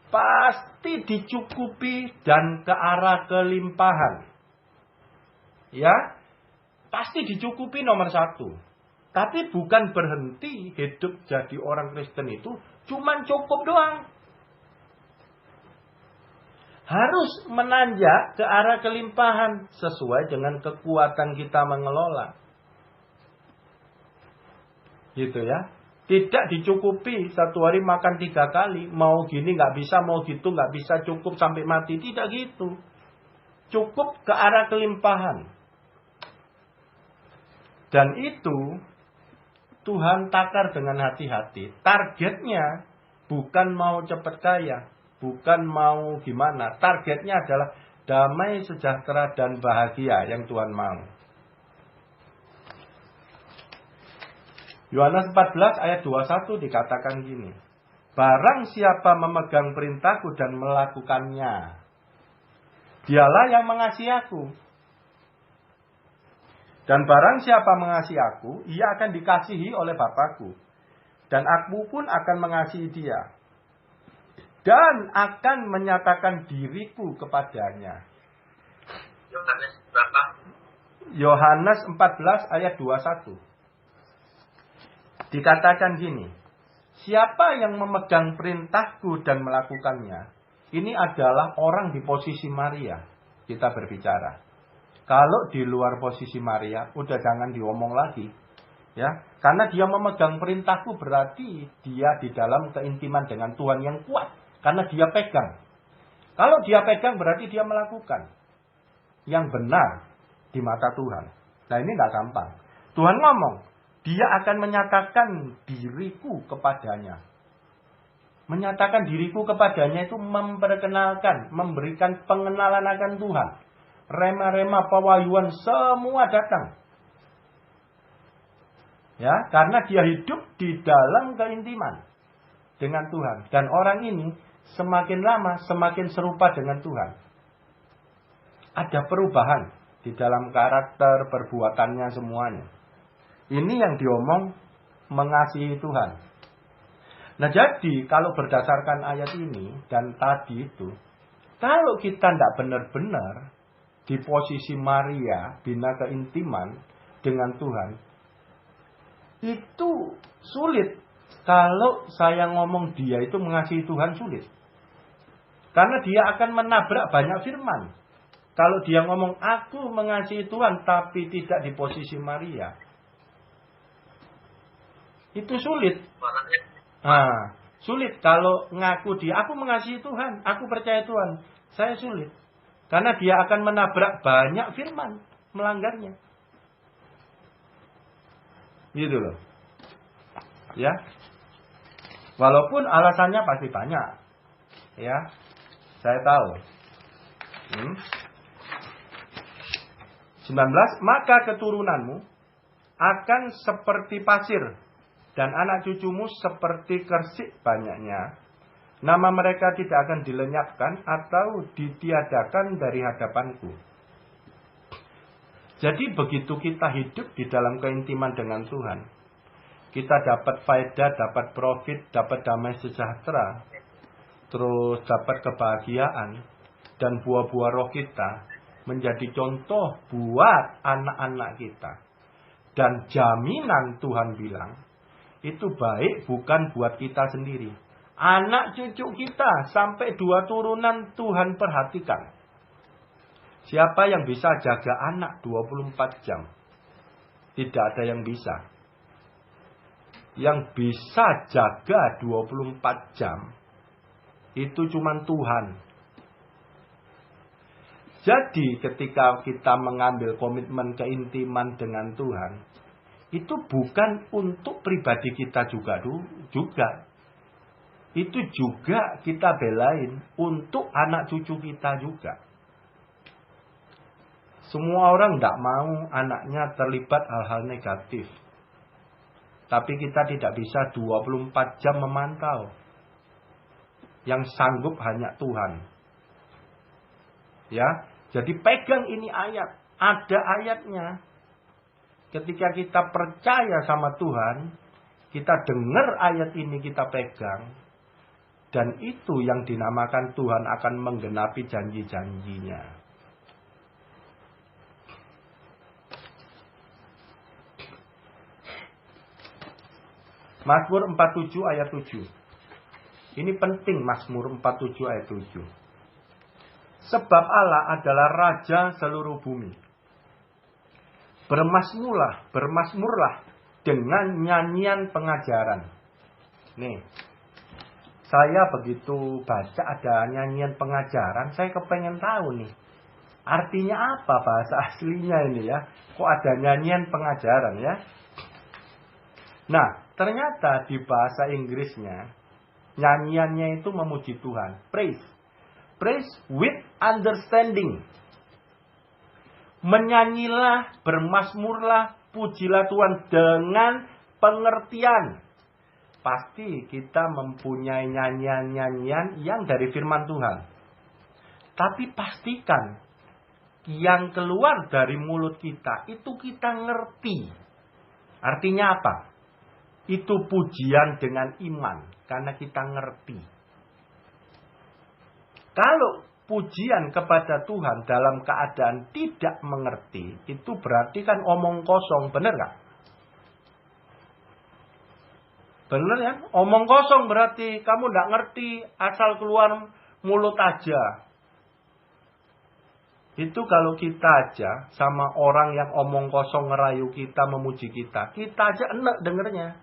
pasti dicukupi dan ke arah kelimpahan. Ya, pasti dicukupi nomor satu. Tapi bukan berhenti hidup jadi orang Kristen itu cuman cukup doang. Harus menanjak ke arah kelimpahan sesuai dengan kekuatan kita mengelola. Gitu ya. Tidak dicukupi satu hari makan 3 kali. Mau gini nggak bisa, mau gitu nggak bisa, cukup sampai mati. Tidak gitu. Cukup ke arah kelimpahan. Dan itu Tuhan takar dengan hati-hati. Targetnya bukan mau cepat kaya. Bukan mau gimana. Targetnya adalah damai, sejahtera, dan bahagia yang Tuhan mau. Yohanes 14 ayat 21 dikatakan gini. Barang siapa memegang perintahku dan melakukannya, dialah yang mengasihi aku. Dan barang siapa mengasihi aku, ia akan dikasihi oleh Bapa-Ku. Dan aku pun akan mengasihi dia. Dan akan menyatakan diriku kepadanya. Yohanes berapa? Yohanes 14 ayat 21. Dikatakan gini. Siapa yang memegang perintahku dan melakukannya. Ini adalah orang di posisi Maria. Kita berbicara. Kalau di luar posisi Maria, udah jangan diomong lagi. Ya, karena dia memegang perintahku berarti dia di dalam keintiman dengan Tuhan yang kuat. Karena dia pegang. Kalau dia pegang berarti dia melakukan. Yang benar di mata Tuhan. Nah ini gak gampang. Tuhan ngomong. Dia akan menyatakan diriku kepadanya. Menyatakan diriku kepadanya itu memperkenalkan. Memberikan pengenalan akan Tuhan. Rema-rema pewahyuan semua datang. Ya, karena dia hidup di dalam keintiman dengan Tuhan. Dan orang ini semakin lama semakin serupa dengan Tuhan. Ada perubahan di dalam karakter, perbuatannya, semuanya. Ini yang diomong mengasihi Tuhan. Nah jadi kalau berdasarkan ayat ini dan tadi itu, kalau kita tidak benar-benar di posisi Maria, bina keintiman dengan Tuhan, itu sulit. Kalau saya ngomong dia itu mengasihi Tuhan, sulit. Karena dia akan menabrak banyak firman. Kalau dia ngomong aku mengasihi Tuhan tapi tidak di posisi Maria, itu sulit. Nah, sulit kalau ngaku dia aku mengasihi Tuhan, aku percaya Tuhan. Saya sulit. Karena dia akan menabrak banyak firman, melanggarnya. Gitu loh. Ya. Walaupun alasannya pasti banyak. Ya. Saya tahu. 19. Maka keturunanmu akan seperti pasir. Dan anak cucumu seperti kersik banyaknya. Nama mereka tidak akan dilenyapkan atau ditiadakan dari hadapanku. Jadi begitu kita hidup di dalam keintiman dengan Tuhan. Kita dapat faedah, dapat profit, dapat damai sejahtera. Terus dapat kebahagiaan. Dan buah-buah roh kita menjadi contoh buat anak-anak kita. Dan jaminan Tuhan bilang, itu baik bukan buat kita sendiri. Anak cucu kita sampai 2 turunan Tuhan perhatikan. Siapa yang bisa jaga anak 24 jam? Tidak ada yang bisa. Yang bisa jaga 24 jam itu cuma Tuhan. Jadi ketika kita mengambil komitmen keintiman dengan Tuhan, itu bukan untuk pribadi kita juga. Itu juga kita belain untuk anak cucu kita juga. Semua orang tidak mau anaknya terlibat hal-hal negatif. Tapi kita tidak bisa 24 jam memantau. Yang sanggup hanya Tuhan. Ya, jadi pegang ini ayat. Ada ayatnya. Ketika kita percaya sama Tuhan, kita dengar ayat ini, kita pegang. Dan itu yang dinamakan Tuhan akan menggenapi janji-janjinya. Mazmur 47 ayat 7. Ini penting Mazmur 47 ayat 7. Sebab Allah adalah Raja seluruh bumi. Bermasmurlah dengan nyanyian pengajaran. Nih, saya begitu baca ada nyanyian pengajaran, saya kepengen tahu nih. Artinya apa bahasa aslinya ini ya? Kok ada nyanyian pengajaran ya? Nah, ternyata di bahasa Inggrisnya, nyanyiannya itu memuji Tuhan. Praise. Praise with understanding. Menyanyilah, bermasmurlah, pujilah Tuhan dengan pengertian. Pasti kita mempunyai nyanyian-nyanyian yang dari firman Tuhan. Tapi pastikan yang keluar dari mulut kita itu kita ngerti. Artinya apa? Itu pujian dengan iman. Karena kita ngerti. Kalau pujian kepada Tuhan dalam keadaan tidak mengerti, itu berarti kan omong kosong. Benar gak? Benar ya? Omong kosong berarti kamu tidak ngerti, asal keluar mulut aja. Itu kalau kita aja sama orang yang omong kosong ngerayu kita, memuji kita aja enak dengernya.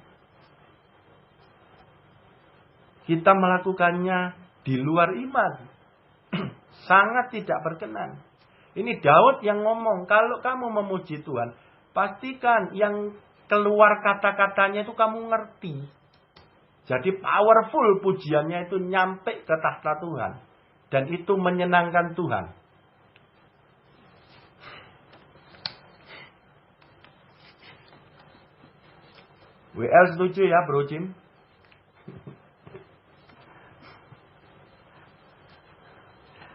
Kita melakukannya di luar iman. Sangat tidak berkenan. Ini Daud yang ngomong, kalau kamu memuji Tuhan, pastikan yang keluar kata-katanya itu kamu ngerti. Jadi powerful pujiannya itu nyampe ke tahta Tuhan. Dan itu menyenangkan Tuhan. WL setuju ya Bro Jim?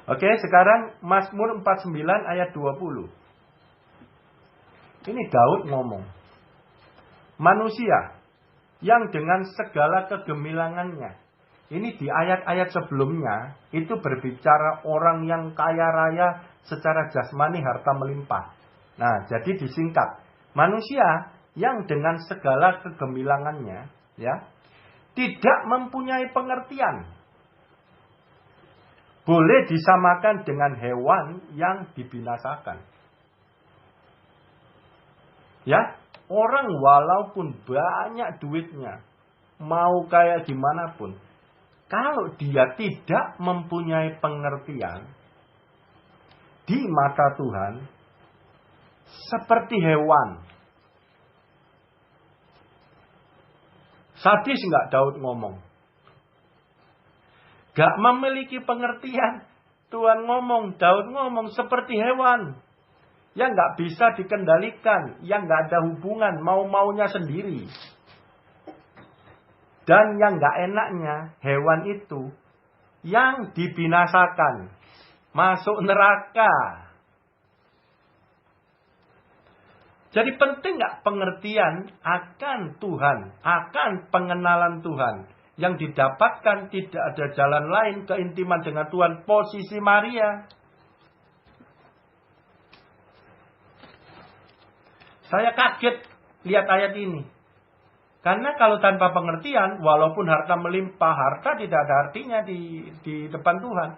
Oke, sekarang Mazmur 49 ayat 20. Ini Daud ngomong. Manusia yang dengan segala kegemilangannya. Ini di ayat-ayat sebelumnya itu berbicara orang yang kaya raya secara jasmani harta melimpah. Nah, jadi disingkat. Manusia yang dengan segala kegemilangannya ya, tidak mempunyai pengertian. Boleh disamakan dengan hewan yang dibinasakan. Ya, orang walaupun banyak duitnya, mau kayak gimana pun, kalau dia tidak mempunyai pengertian, di mata Tuhan, seperti hewan. Sadis nggak Daud ngomong? Gak memiliki pengertian. Tuhan ngomong, Daud ngomong seperti hewan. Yang gak bisa dikendalikan. Yang gak ada hubungan, mau-maunya sendiri. Dan yang gak enaknya, hewan itu yang dibinasakan. Masuk neraka. Jadi penting gak pengertian akan Tuhan. Akan pengenalan Tuhan. Yang didapatkan tidak ada jalan lain keintiman dengan Tuhan. Posisi Maria. Saya kaget lihat ayat ini. Karena kalau tanpa pengertian, walaupun harta melimpah, harta tidak ada artinya di depan Tuhan.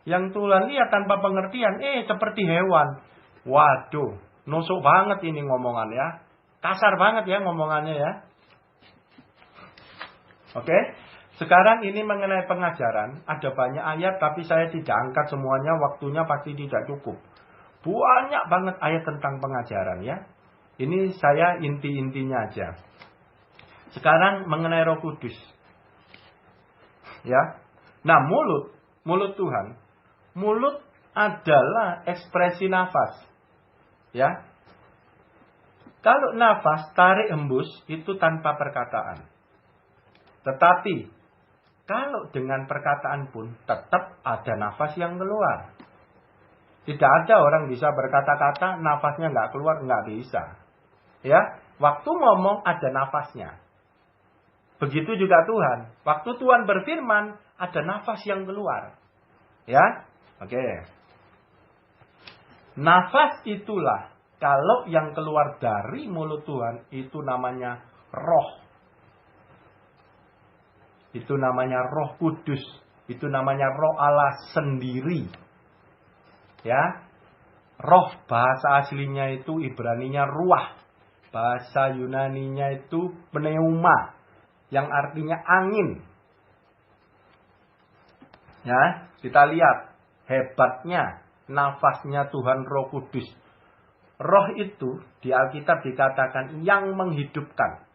Yang Tuhan lihat tanpa pengertian, seperti hewan. Waduh, nusuk banget ini ngomongan ya. Kasar banget ya ngomongannya ya. Oke, sekarang ini mengenai pengajaran. Ada banyak ayat tapi saya tidak angkat semuanya. Waktunya pasti tidak cukup. Banyak banget ayat tentang pengajaran ya. Ini saya inti-intinya aja. Sekarang mengenai Roh Kudus. Ya. Nah, mulut Tuhan. Mulut adalah ekspresi nafas. Ya. Kalau nafas tarik hembus itu tanpa perkataan. Tetapi kalau dengan perkataan pun tetap ada nafas yang keluar. Tidak ada orang bisa berkata-kata nafasnya nggak keluar, nggak bisa. Ya, waktu ngomong ada nafasnya. Begitu juga Tuhan. Waktu Tuhan berfirman ada nafas yang keluar. Ya, oke. Nafas itulah kalau yang keluar dari mulut Tuhan itu namanya roh. Itu namanya Roh Kudus. Itu namanya Roh Allah sendiri. Ya. Roh bahasa aslinya itu Ibraninya ruah. Bahasa Yunaninya itu pneuma. Yang artinya angin. Ya, kita lihat hebatnya nafasnya Tuhan Roh Kudus. Roh itu di Alkitab dikatakan yang menghidupkan.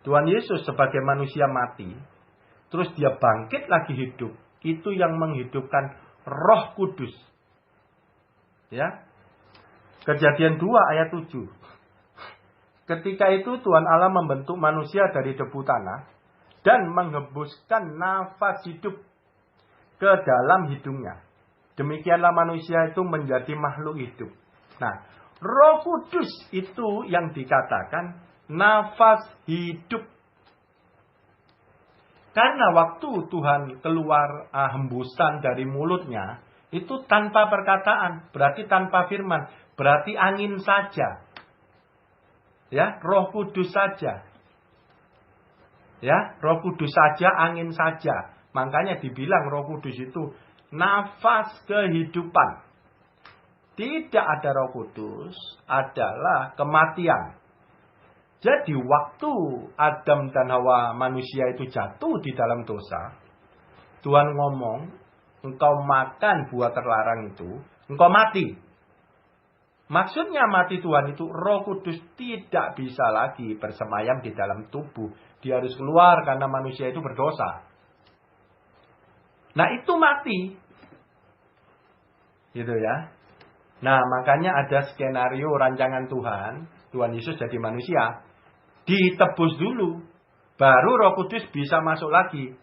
Tuhan Yesus sebagai manusia mati, terus dia bangkit lagi hidup. Itu yang menghidupkan Roh Kudus. Ya. Kejadian 2 ayat 7. Ketika itu Tuhan Allah membentuk manusia dari debu tanah dan menghembuskan nafas hidup ke dalam hidungnya. Demikianlah manusia itu menjadi makhluk hidup. Nah, Roh Kudus itu yang dikatakan nafas hidup. Karena waktu Tuhan keluar hembusan dari mulutnya, itu tanpa perkataan, berarti tanpa firman, berarti angin saja. Ya, Roh Kudus saja. Ya, Roh Kudus saja, angin saja. Makanya dibilang Roh Kudus itu nafas kehidupan. Tidak ada Roh Kudus adalah kematian. Jadi waktu Adam dan Hawa manusia itu jatuh di dalam dosa, Tuhan ngomong, engkau makan buah terlarang itu, engkau mati. Maksudnya mati Tuhan itu Roh Kudus tidak bisa lagi bersemayam di dalam tubuh. Dia harus keluar karena manusia itu berdosa. Nah itu mati. Gitu ya. Nah makanya ada skenario rancangan Tuhan. Tuhan Yesus jadi manusia. Ditebus dulu. Baru Roh Kudus bisa masuk lagi.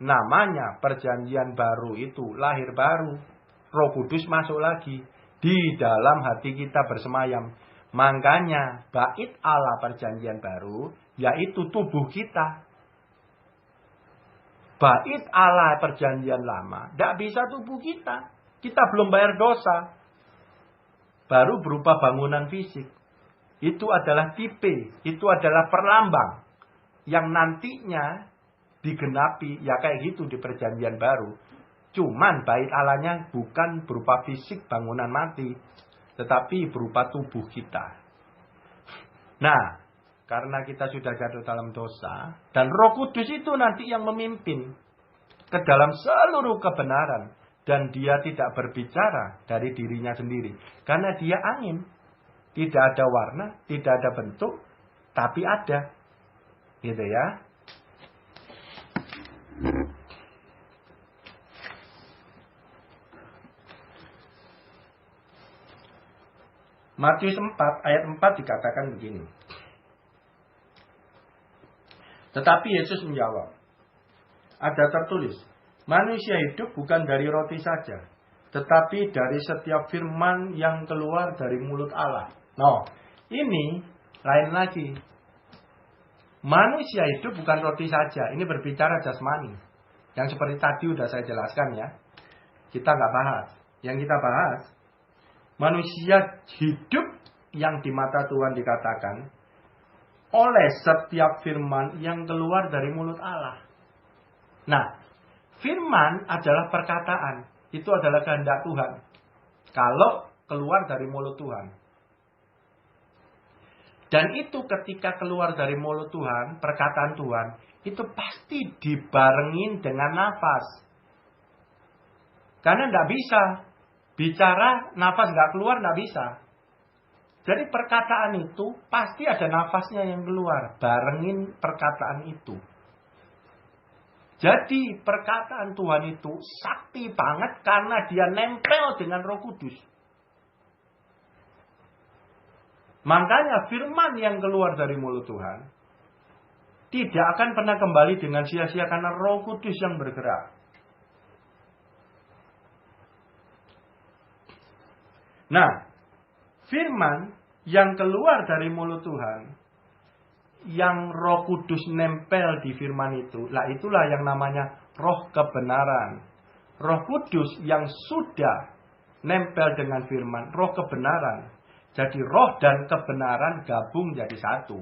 Namanya perjanjian baru itu lahir baru. Roh Kudus masuk lagi. Di dalam hati kita bersemayam. Makanya bait Allah perjanjian baru. Yaitu tubuh kita. Bait Allah perjanjian lama. Tidak bisa tubuh kita. Kita belum bayar dosa. Baru berupa bangunan fisik. Itu adalah tipe. Itu adalah perlambang. Yang nantinya digenapi. Ya kayak gitu di perjanjian baru. Cuman bait Allahnya bukan berupa fisik bangunan mati. Tetapi berupa tubuh kita. Nah, karena kita sudah jatuh dalam dosa. Dan Roh Kudus itu nanti yang memimpin. Ke dalam seluruh kebenaran. Dan dia tidak berbicara dari dirinya sendiri. Karena dia angin. Tidak ada warna, tidak ada bentuk. Tapi ada. Gitu ya. Matius 4 ayat 4 dikatakan begini. Tetapi Yesus menjawab. Ada tertulis. Manusia hidup bukan dari roti saja. Tetapi dari setiap firman yang keluar dari mulut Allah. Nah, ini lain lagi. Manusia hidup bukan roti saja. Ini berbicara jasmani. Yang seperti tadi sudah saya jelaskan ya. Kita nggak bahas. Yang kita bahas. Manusia hidup yang di mata Tuhan dikatakan oleh setiap firman yang keluar dari mulut Allah. Nah, firman adalah perkataan. Itu adalah kehendak Tuhan. Kalau keluar dari mulut Tuhan. Dan itu ketika keluar dari mulut Tuhan, perkataan Tuhan, itu pasti dibarengin dengan nafas. Karena tidak bisa. Bicara, nafas nggak keluar, nggak bisa. Jadi perkataan itu pasti ada nafasnya yang keluar. Barengin perkataan itu. Jadi perkataan Tuhan itu sakti banget karena dia nempel dengan Roh Kudus. Makanya firman yang keluar dari mulut Tuhan tidak akan pernah kembali dengan sia-sia karena Roh Kudus yang bergerak. Nah, firman yang keluar dari mulut Tuhan, yang Roh Kudus nempel di firman itu, lah itulah yang namanya roh kebenaran. Roh Kudus yang sudah nempel dengan firman, roh kebenaran. Jadi roh dan kebenaran gabung jadi satu.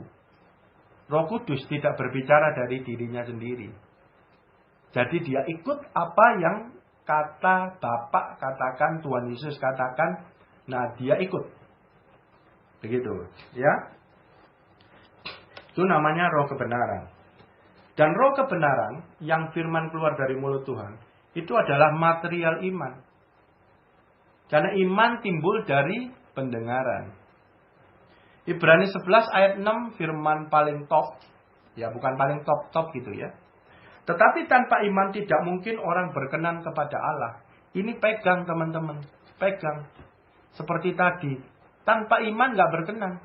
Roh Kudus tidak berbicara dari dirinya sendiri. Jadi dia ikut apa yang kata Bapak katakan, Tuhan Yesus katakan, nah dia ikut. Begitu, ya. Itu namanya roh kebenaran. Dan roh kebenaran yang firman keluar dari mulut Tuhan, itu adalah material iman. Karena iman timbul dari pendengaran. Ibrani 11 ayat 6 firman paling top. Ya, bukan paling top gitu ya. Tetapi tanpa iman tidak mungkin orang berkenan kepada Allah. Ini pegang teman-teman. Pegang. Seperti tadi. Tanpa iman gak berkenan.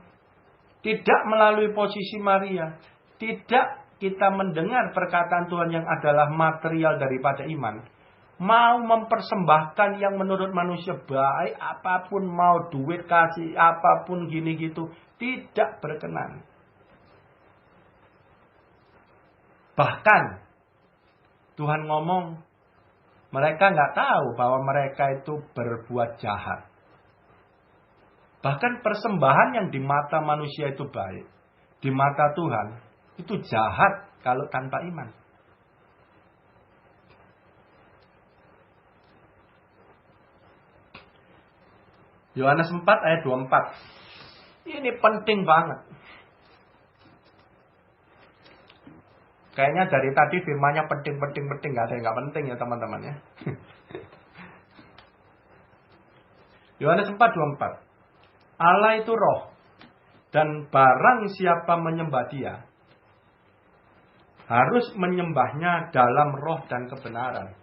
Tidak melalui posisi Maria. Tidak kita mendengar perkataan Tuhan yang adalah material daripada iman. Mau mempersembahkan yang menurut manusia baik, apapun, mau duit kasih, apapun gini gitu, tidak berkenan. Bahkan Tuhan ngomong, mereka nggak tahu bahwa mereka itu berbuat jahat. Bahkan persembahan yang di mata manusia itu baik, di mata Tuhan itu jahat kalau tanpa iman. Yohanes 4 ayat 24. Ini penting banget. Kayaknya dari tadi firmannya penting. Gak ada yang gak penting ya teman-teman ya. Yohanes 4, 24. Allah itu roh. Dan barang siapa menyembah dia, harus menyembahnya dalam roh dan kebenaran.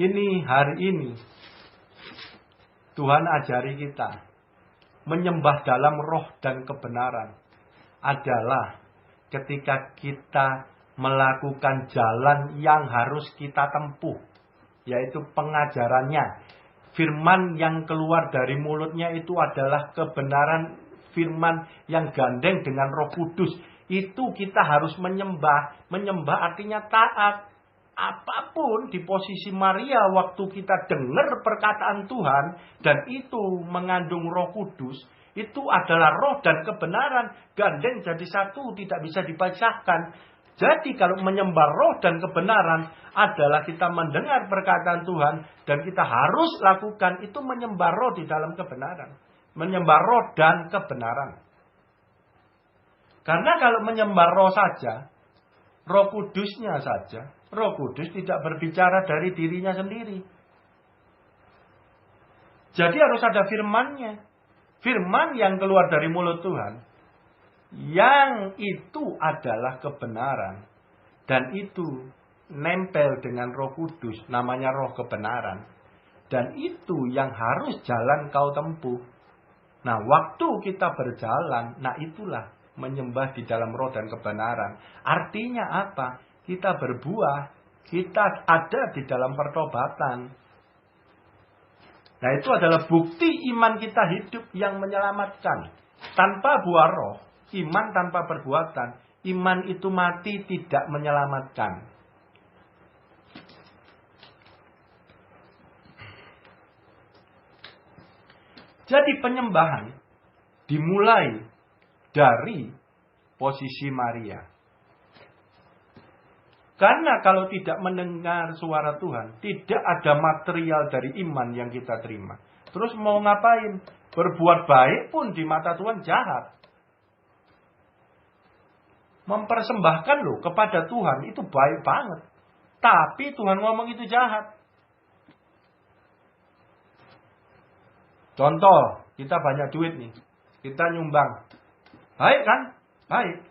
Ini hari ini Tuhan ajari kita menyembah dalam roh dan kebenaran adalah ketika kita melakukan jalan yang harus kita tempuh, yaitu pengajarannya. Firman yang keluar dari mulutnya itu adalah kebenaran firman yang gandeng dengan Roh Kudus. Itu kita harus menyembah. Menyembah artinya taat. Apapun di posisi Maria waktu kita dengar perkataan Tuhan dan itu mengandung Roh Kudus, itu adalah roh dan kebenaran gandeng jadi satu, tidak bisa dipisahkan. Jadi kalau menyembah roh dan kebenaran adalah kita mendengar perkataan Tuhan dan kita harus lakukan itu menyembah roh di dalam kebenaran, menyembah roh dan kebenaran. Karena kalau menyembah roh saja, Roh Kudusnya saja, Roh Kudus tidak berbicara dari dirinya sendiri. Jadi harus ada firmannya. Firman yang keluar dari mulut Tuhan. Yang itu adalah kebenaran. Dan itu nempel dengan Roh Kudus. Namanya roh kebenaran. Dan itu yang harus jalan kau tempuh. Nah, waktu kita berjalan, nah itulah menyembah di dalam roh dan kebenaran. Artinya apa? Kita berbuah. Kita ada di dalam pertobatan. Nah itu adalah bukti iman kita hidup yang menyelamatkan. Tanpa buah roh, iman tanpa perbuatan, iman itu mati tidak menyelamatkan. Jadi penyembahan dimulai dari posisi Maria. Karena kalau tidak mendengar suara Tuhan, tidak ada material dari iman yang kita terima. Terus mau ngapain? Berbuat baik pun di mata Tuhan jahat. Mempersembahkan loh kepada Tuhan itu baik banget. Tapi Tuhan ngomong itu jahat. Contoh, Kita banyak duit nih. Kita nyumbang. Baik kan? Baik.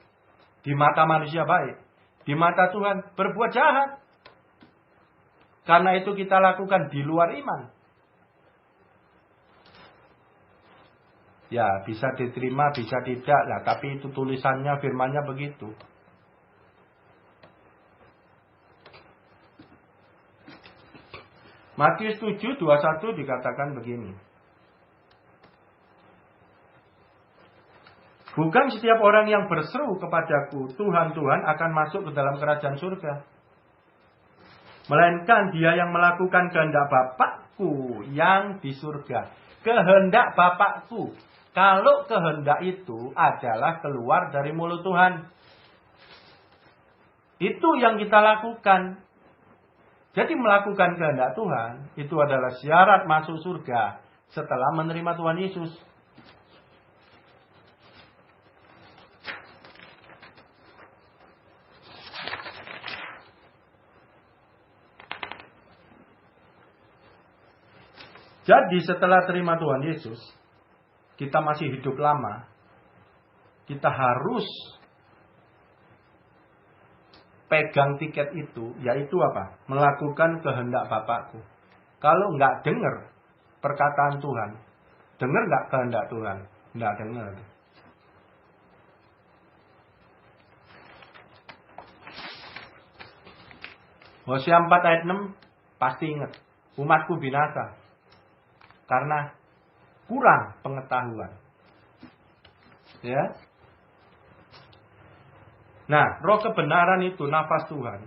Di mata manusia baik. Di mata Tuhan berbuat jahat. Karena itu kita lakukan di luar iman. Ya, bisa diterima, bisa tidak. Lah, tapi itu tulisannya, firmannya begitu. Matius 7:21 dikatakan begini. Bukan setiap orang yang berseru kepadaku, Tuhan, Tuhan, akan masuk ke dalam kerajaan surga. Melainkan dia yang melakukan kehendak Bapakku yang di surga. Kehendak Bapakku. Kalau kehendak itu adalah keluar dari mulut Tuhan. Itu yang kita lakukan. Jadi melakukan kehendak Tuhan, itu adalah syarat masuk surga setelah menerima Tuhan Yesus. Jadi setelah terima Tuhan Yesus, kita masih hidup lama, kita harus pegang tiket itu, yaitu apa? Melakukan kehendak Bapakku. Kalau nggak dengar perkataan Tuhan, dengar nggak kehendak Tuhan? Nggak dengar. Hosea 4 ayat 6 pasti ingat, umatku binasa karena kurang pengetahuan. Ya. Nah, roh kebenaran itu nafas Tuhan.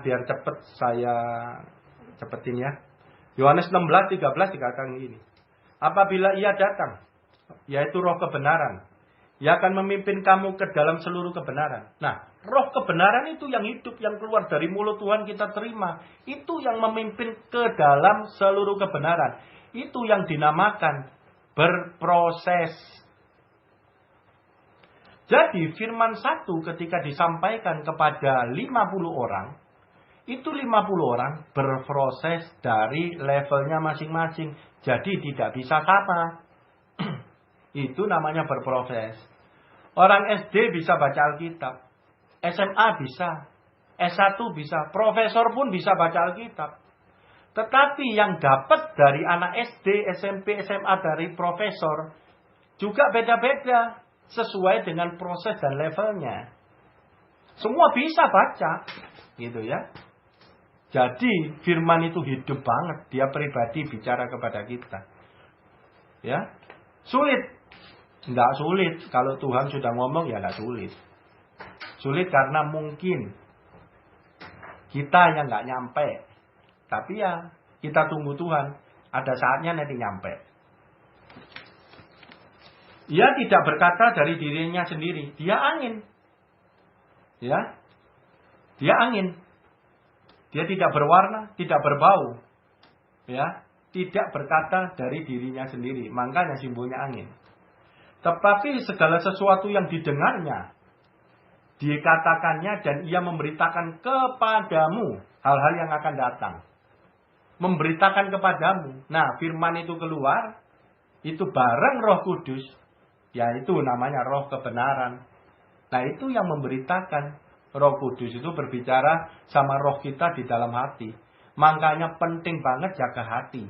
Biar saya cepetin ya. Yohanes 16:13 dikatakan ini. Apabila ia datang, yaitu roh kebenaran, ia akan memimpin kamu ke dalam seluruh kebenaran. Nah, roh kebenaran itu yang hidup, yang keluar dari mulut Tuhan kita terima. Itu yang memimpin ke dalam seluruh kebenaran. Itu yang dinamakan berproses. Jadi firman 1 ketika disampaikan kepada 50 orang, itu 50 orang berproses dari levelnya masing-masing. Jadi tidak bisa sama. Itu namanya berproses. Orang SD bisa baca Alkitab. SMA bisa. S1 bisa. Profesor pun bisa baca Alkitab. Tetapi yang dapat dari anak SD, SMP, SMA dari profesor juga beda-beda sesuai dengan proses dan levelnya. Semua bisa baca, gitu ya. Jadi firman itu hidup banget, dia pribadi bicara kepada kita. Ya. Sulit? Enggak sulit. Kalau Tuhan sudah ngomong ya enggak sulit. Sulit karena mungkin kita yang enggak nyampe. Tapi ya, kita tunggu Tuhan. Ada saatnya nanti nyampe. Ia tidak berkata dari dirinya sendiri. Dia angin. Ya. Dia angin. Dia tidak berwarna, tidak berbau. Ya. Tidak berkata dari dirinya sendiri. Makanya simbolnya angin. Tetapi segala sesuatu yang didengarnya, dikatakannya dan ia memberitakan kepadamu hal-hal yang akan datang. Memberitakan kepadamu. Nah, firman itu keluar, itu bareng Roh Kudus, yaitu namanya Roh kebenaran. Nah, itu yang memberitakan. Roh Kudus itu berbicara sama roh kita di dalam hati. Makanya penting banget jaga hati.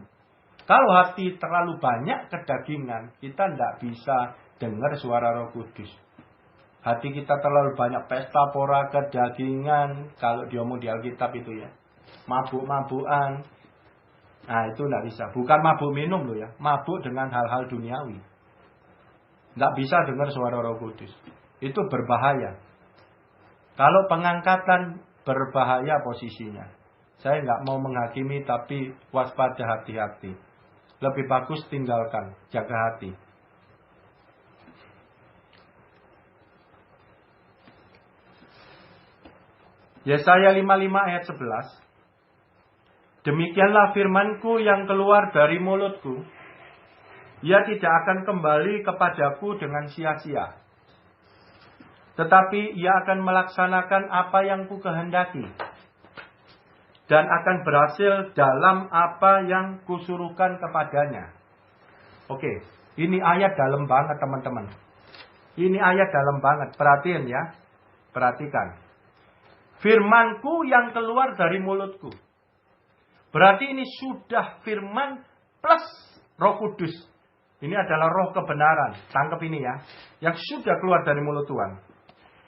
Kalau hati terlalu banyak kedagingan, kita tidak bisa dengar suara Roh Kudus. Hati kita terlalu banyak pesta pora kedagingan, kalau diomong di Alkitab itu ya. Mabuk-mabukan. Nah, itu tidak bisa. Bukan mabuk minum loh ya. Mabuk dengan hal-hal duniawi. Tidak bisa dengar suara Roh Kudus. Itu berbahaya. Kalau pengangkatan berbahaya posisinya. Saya nggak mau menghakimi tapi waspada, hati-hati. Lebih bagus tinggalkan, jaga hati. Yesaya 55 ayat 11. Demikianlah firmanku yang keluar dari mulutku. Ia tidak akan kembali kepadaku dengan sia-sia. Tetapi ia akan melaksanakan apa yang ku kehendaki. Dan akan berhasil dalam apa yang kusuruhkan kepadanya. Oke, ini ayat dalam banget teman-teman. Ini ayat dalam banget. Perhatiin ya. Perhatikan. Firmanku yang keluar dari mulutku. Berarti ini sudah firman plus Roh Kudus. Ini adalah roh kebenaran. Tangkap ini ya. Yang sudah keluar dari mulut Tuhan.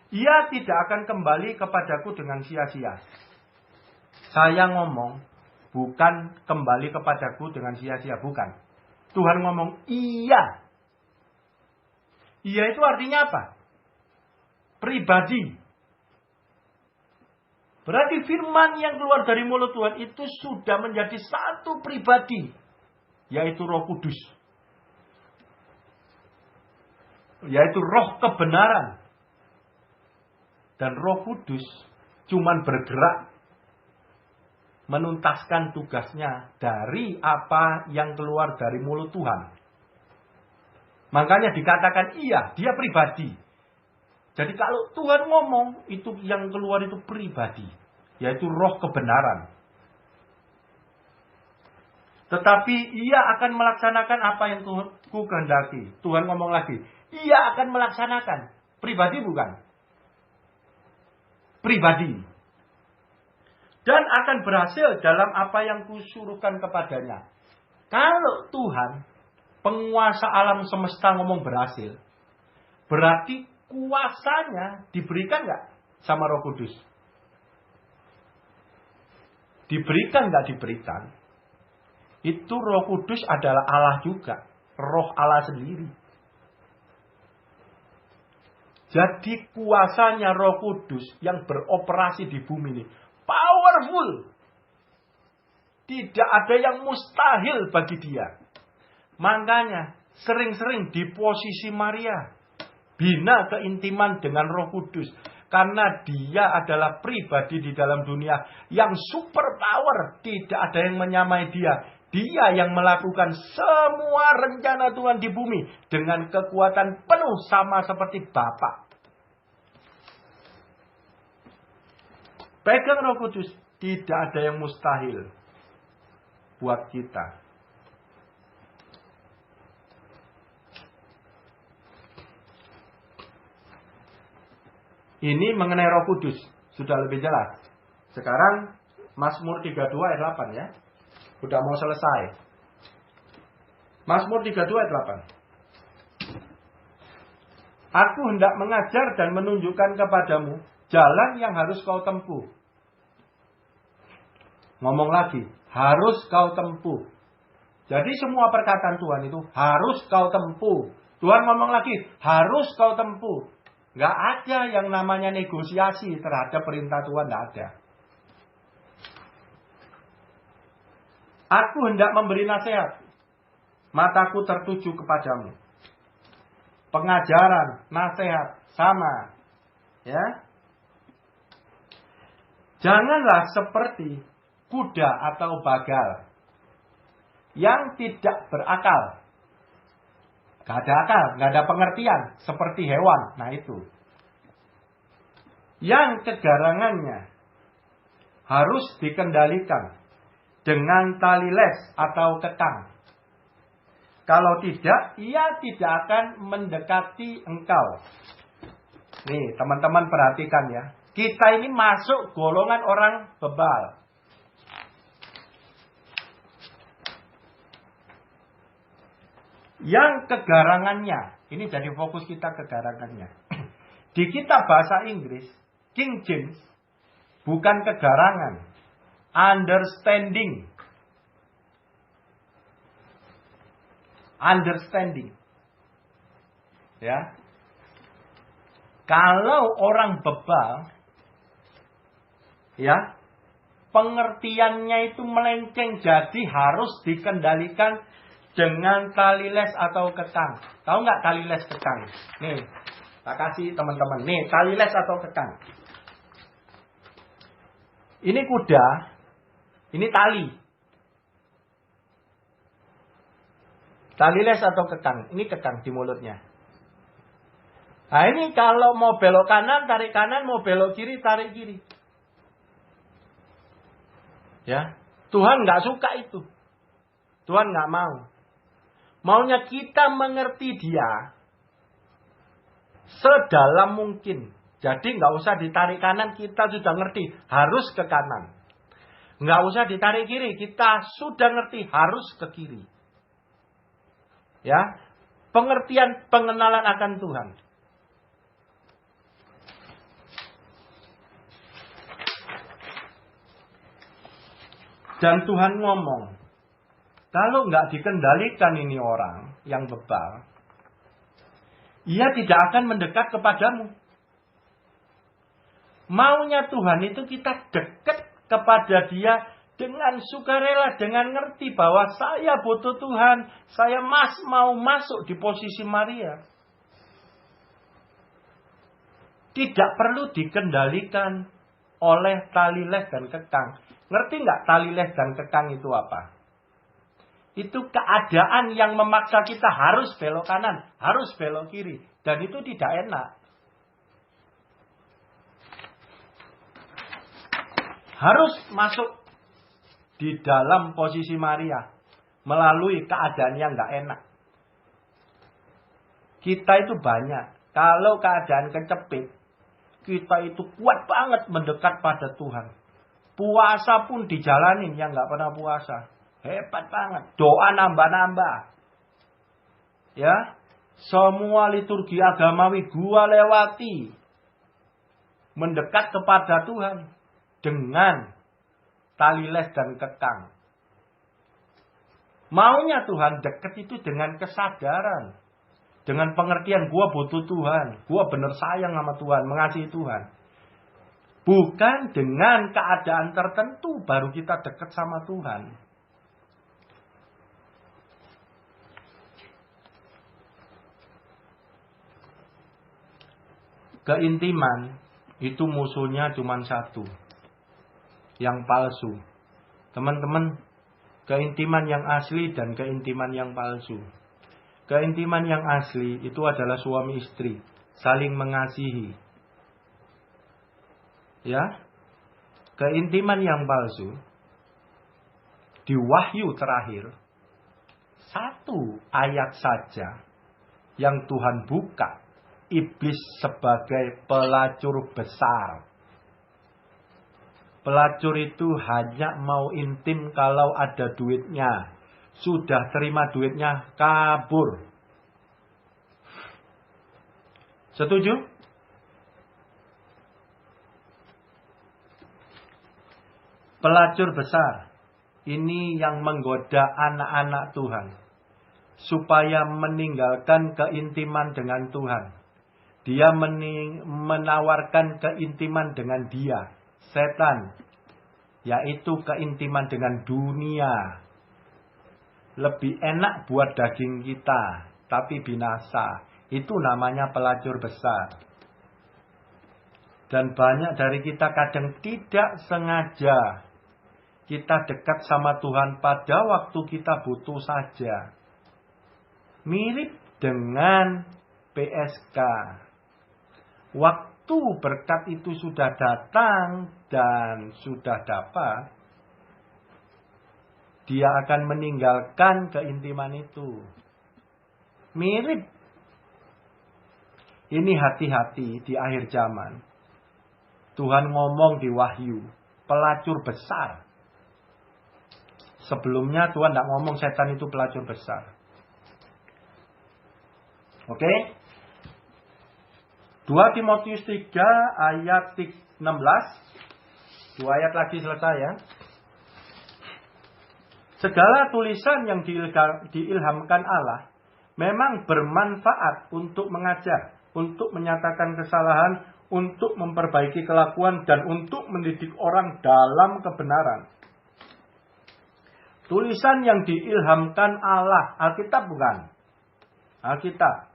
Ia tidak akan kembali kepadaku dengan sia-sia. Saya ngomong bukan kembali kepadaku dengan sia-sia. Bukan. Tuhan ngomong iya. Iya itu artinya apa? Pribadi. Berarti firman yang keluar dari mulut Tuhan itu sudah menjadi satu pribadi. Yaitu Roh Kudus. Yaitu roh kebenaran. Dan Roh Kudus cuman bergerak menuntaskan tugasnya dari apa yang keluar dari mulut Tuhan. Makanya dikatakan iya, dia pribadi. Jadi kalau Tuhan ngomong, itu yang keluar itu pribadi. Yaitu roh kebenaran. Tetapi ia akan melaksanakan apa yang ku kehendaki. Tuhan ngomong lagi. Ia akan melaksanakan. Pribadi bukan? Pribadi. Dan akan berhasil dalam apa yang kusuruhkan kepadanya. Kalau Tuhan, penguasa alam semesta ngomong berhasil. Berarti kuasanya diberikan nggak sama Roh Kudus? Diberikan nggak diberikan? Itu Roh Kudus adalah Allah juga. Roh Allah sendiri. Jadi kuasanya Roh Kudus yang beroperasi di bumi ini powerful. Tidak ada yang mustahil bagi dia. Makanya sering-sering di posisi Maria. Bina keintiman dengan Roh Kudus. Karena dia adalah pribadi di dalam dunia yang super power. Tidak ada yang menyamai dia. Dia yang melakukan semua rencana Tuhan di bumi. Dengan kekuatan penuh sama seperti Bapa. Pegang Roh Kudus. Tidak ada yang mustahil. Buat kita. Ini mengenai Roh Kudus. Sudah lebih jelas. Sekarang Mazmur 32 ayat 8 ya. Udah mau selesai. Mazmur 32 ayat 8. Aku hendak mengajar dan menunjukkan kepadamu jalan yang harus kau tempuh. Ngomong lagi. Harus kau tempuh. Jadi semua perkataan Tuhan itu harus kau tempuh. Tuhan ngomong lagi. Harus kau tempuh. Gak ada yang namanya negosiasi terhadap perintah Tuhan. Gak ada. Aku hendak memberi nasihat. Mataku tertuju kepadamu. Pengajaran, nasihat, sama. Ya. Janganlah seperti kuda atau bagal. Yang tidak berakal. Gak ada akal, gak ada pengertian. Seperti hewan. Nah itu. Yang kegarangannya harus dikendalikan dengan tali les atau kekang. Kalau tidak, ia tidak akan mendekati engkau. Nih, teman-teman perhatikan ya. Kita ini masuk golongan orang bebal. Yang kegarangannya, ini jadi fokus kita kegarangannya. Di kitab bahasa Inggris, King James, bukan kegarangan, understanding. Understanding. Ya. Kalau orang bebal, ya, pengertiannya itu melenceng, jadi harus dikendalikan dengan tali les atau kekang. Tahu nggak tali les kekang? Nih, tak kasih teman-teman. Nih, tali les atau kekang. Ini kuda, ini tali. Tali les atau kekang, ini kekang di mulutnya. Nah ini kalau mau belok kanan, tarik kanan, mau belok kiri, tarik kiri. Ya, Tuhan nggak suka itu. Tuhan nggak mau. Maunya kita mengerti dia sedalam mungkin. Jadi nggak usah ditarik kanan, kita sudah ngerti harus ke kanan. Nggak usah ditarik kiri, kita sudah ngerti harus ke kiri. Ya, pengertian pengenalan akan Tuhan. Dan Tuhan ngomong, kalau nggak dikendalikan ini orang yang bebal, ia tidak akan mendekat kepadamu. Maunya Tuhan itu kita dekat kepada dia dengan sukarela, dengan ngerti bahwa saya butuh Tuhan, saya mau masuk di posisi Maria. Tidak perlu dikendalikan oleh tali les dan kekang. Ngerti nggak tali les dan kekang itu apa? Itu keadaan yang memaksa kita harus belok kanan, harus belok kiri. Dan itu tidak enak. Harus masuk di dalam posisi Maria. Melalui keadaan yang nggak enak. Kita itu banyak. Kalau keadaan kecepit, kita itu kuat banget mendekat pada Tuhan. Puasa pun dijalanin yang nggak pernah puasa. Hebat banget. Doa nambah-nambah. Ya. Semua liturgi agamawi gua lewati. Mendekat kepada Tuhan. Dengan tali les dan kekang. Maunya Tuhan dekat itu dengan kesadaran. Dengan pengertian gua butuh Tuhan. Gua bener sayang sama Tuhan. Mengasihi Tuhan. Bukan dengan keadaan tertentu baru kita dekat sama Tuhan. Keintiman itu musuhnya cuma satu. Yang palsu. Teman-teman, keintiman yang asli dan keintiman yang palsu. Keintiman yang asli itu adalah suami istri. Saling mengasihi. Ya, keintiman yang palsu di wahyu terakhir satu ayat saja yang Tuhan buka iblis sebagai pelacur besar. Pelacur itu hanya mau intim kalau ada duitnya. Sudah terima duitnya kabur. Setuju? Pelacur besar. Ini yang menggoda anak-anak Tuhan. Supaya meninggalkan keintiman dengan Tuhan. Dia menawarkan keintiman dengan dia. Setan. Yaitu keintiman dengan dunia. Lebih enak buat daging kita. Tapi binasa. Itu namanya pelacur besar. Dan banyak dari kita kadang tidak sengaja. Kita dekat sama Tuhan pada waktu kita butuh saja. Mirip dengan PSK. Waktu berkat itu sudah datang dan sudah dapat, dia akan meninggalkan keintiman itu. Mirip. Ini hati-hati di akhir zaman. Tuhan ngomong di wahyu. Pelacur besar. Sebelumnya Tuhan tidak ngomong setan itu pelacur besar. Oke? 2 Timotius 3 ayat 16. 2 ayat lagi selesai ya. Segala tulisan yang diilhamkan Allah memang bermanfaat untuk mengajar, untuk menyatakan kesalahan, untuk memperbaiki kelakuan, dan untuk mendidik orang dalam kebenaran. Tulisan yang diilhamkan Allah. Alkitab bukan. Alkitab.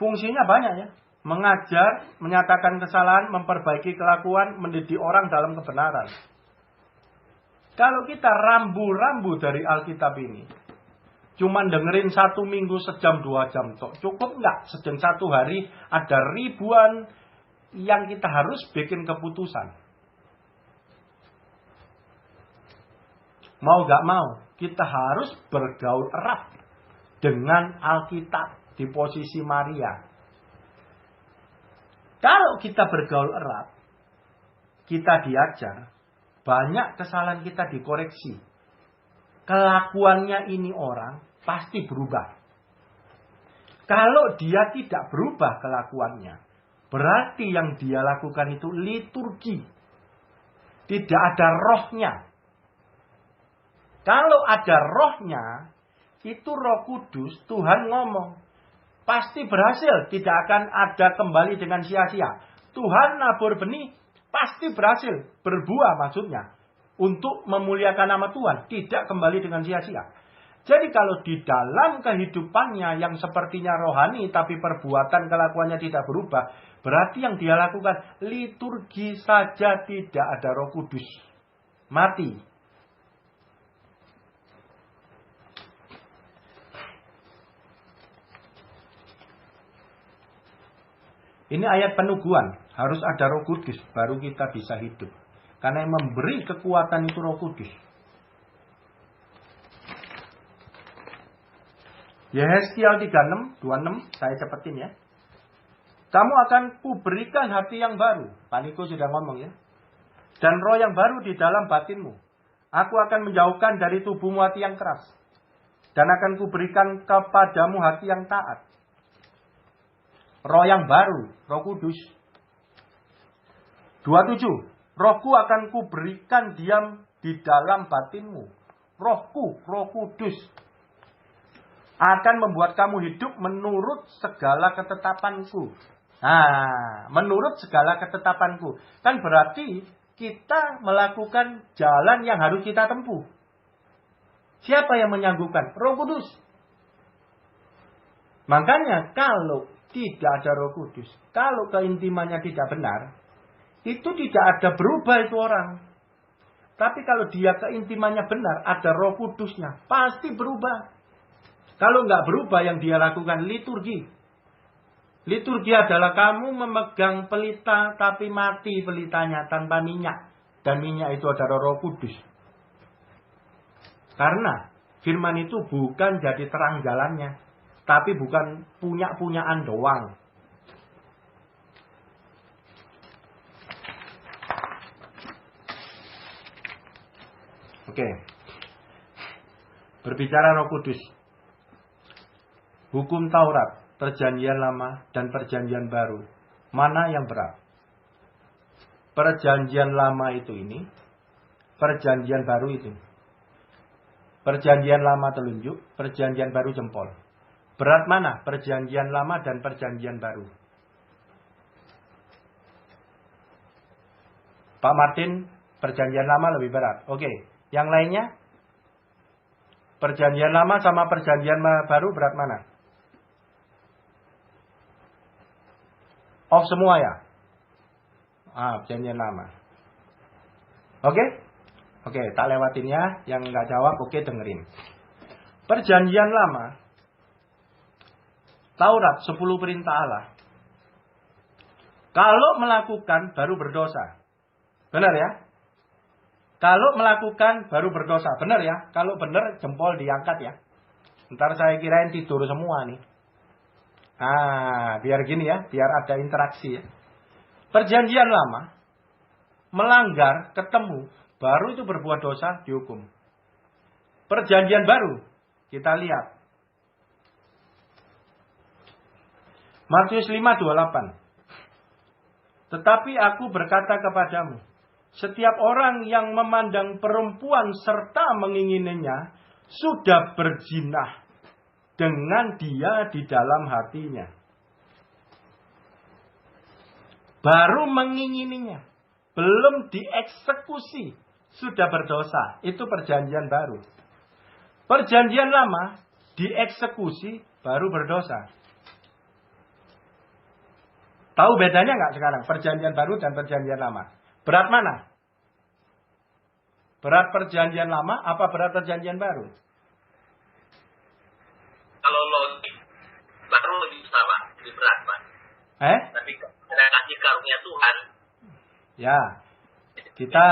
Fungsinya banyak ya. Mengajar, menyatakan kesalahan, memperbaiki kelakuan, mendidik orang dalam kebenaran. Kalau kita rambu-rambu dari Alkitab ini, cuman dengerin 1 minggu sejam 2 jam. Cukup nggak? Sedang 1 hari ada ribuan yang kita harus bikin keputusan. Mau gak mau, kita harus bergaul erat dengan Alkitab di posisi Maria. Kalau kita bergaul erat, kita diajar, banyak kesalahan kita dikoreksi. Kelakuannya ini orang pasti berubah. Kalau dia tidak berubah kelakuannya, berarti yang dia lakukan itu liturgi. Tidak ada rohnya. Kalau ada rohnya, itu Roh Kudus, Tuhan ngomong, pasti berhasil, tidak akan ada kembali dengan sia-sia. Tuhan nabur benih, pasti berhasil, berbuah maksudnya. Untuk memuliakan nama Tuhan, tidak kembali dengan sia-sia. Jadi kalau di dalam kehidupannya yang sepertinya rohani, tapi perbuatan kelakuannya tidak berubah, berarti yang dia lakukan liturgi saja, tidak ada Roh Kudus. Mati. Ini ayat penubuhan. Harus ada Roh Kudus, baru kita bisa hidup. Karena yang memberi kekuatan itu Roh Kudus. Yehezkiel 36, 26, saya cepetin ya. Kamu akan kuberikan hati yang baru. Pak Niko sudah ngomong ya. Dan roh yang baru di dalam batinmu. Aku akan menjauhkan dari tubuhmu hati yang keras. Dan akan kuberikan kepadamu hati yang taat. Roh yang baru, Roh Kudus. 27. Rohku akan kuberikan diam di dalam batinmu. Rohku, Roh Kudus, akan membuat kamu hidup menurut segala ketetapanku. Nah, menurut segala ketetapanku. Kan berarti kita melakukan jalan yang harus kita tempuh. Siapa yang menyanggupan? Roh Kudus. Makanya kalau tidak ada Roh Kudus, kalau keintimannya tidak benar, itu tidak ada berubah itu orang. Tapi kalau dia keintimannya benar, ada Roh Kudusnya, pasti berubah. Kalau nggak berubah yang dia lakukan liturgi. Liturgi adalah kamu memegang pelita tapi mati pelitanya tanpa minyak. Dan minyak itu adalah Roh Kudus. Karena firman itu bukan jadi terang jalannya. Tapi bukan punya-punyaan doang. Oke. Berbicara Roh Kudus. Hukum Taurat, Perjanjian Lama dan Perjanjian Baru, mana yang berat? Perjanjian Lama itu ini, Perjanjian Baru itu. Perjanjian Lama telunjuk, Perjanjian Baru jempol. Berat mana? Perjanjian Lama dan Perjanjian Baru. Pak Martin, Perjanjian Lama lebih berat. Oke, yang lainnya? Perjanjian Lama sama Perjanjian Baru berat mana? Off semua ya? Perjanjian Lama. Oke? Oke, tak lewatin ya. Yang nggak jawab, oke dengerin. Perjanjian Lama, Taurat 10 perintah Allah. Kalau melakukan baru berdosa. Benar ya? Kalau melakukan baru berdosa. Benar ya? Kalau benar jempol diangkat ya. Ntar saya kirain tidur semua nih. Biar gini ya, biar ada interaksi ya. Perjanjian Lama, melanggar, ketemu, baru itu berbuat dosa, dihukum. Perjanjian Baru, kita lihat. Matius 5:28. Tetapi aku berkata kepadamu, setiap orang yang memandang perempuan serta mengingininya, sudah berzinah dengan dia di dalam hatinya. Baru mengingininya, belum dieksekusi, sudah berdosa. Itu perjanjian baru. Perjanjian Lama, dieksekusi, baru berdosa. Tahu bedanya nggak sekarang? Perjanjian Baru dan Perjanjian Lama. Berat mana? Berat Perjanjian Lama apa berat Perjanjian Baru? Kalau logik baru lebih sama, lebih berat, Pak. Tapi karena kasih karunia Tuhan. Ya, kita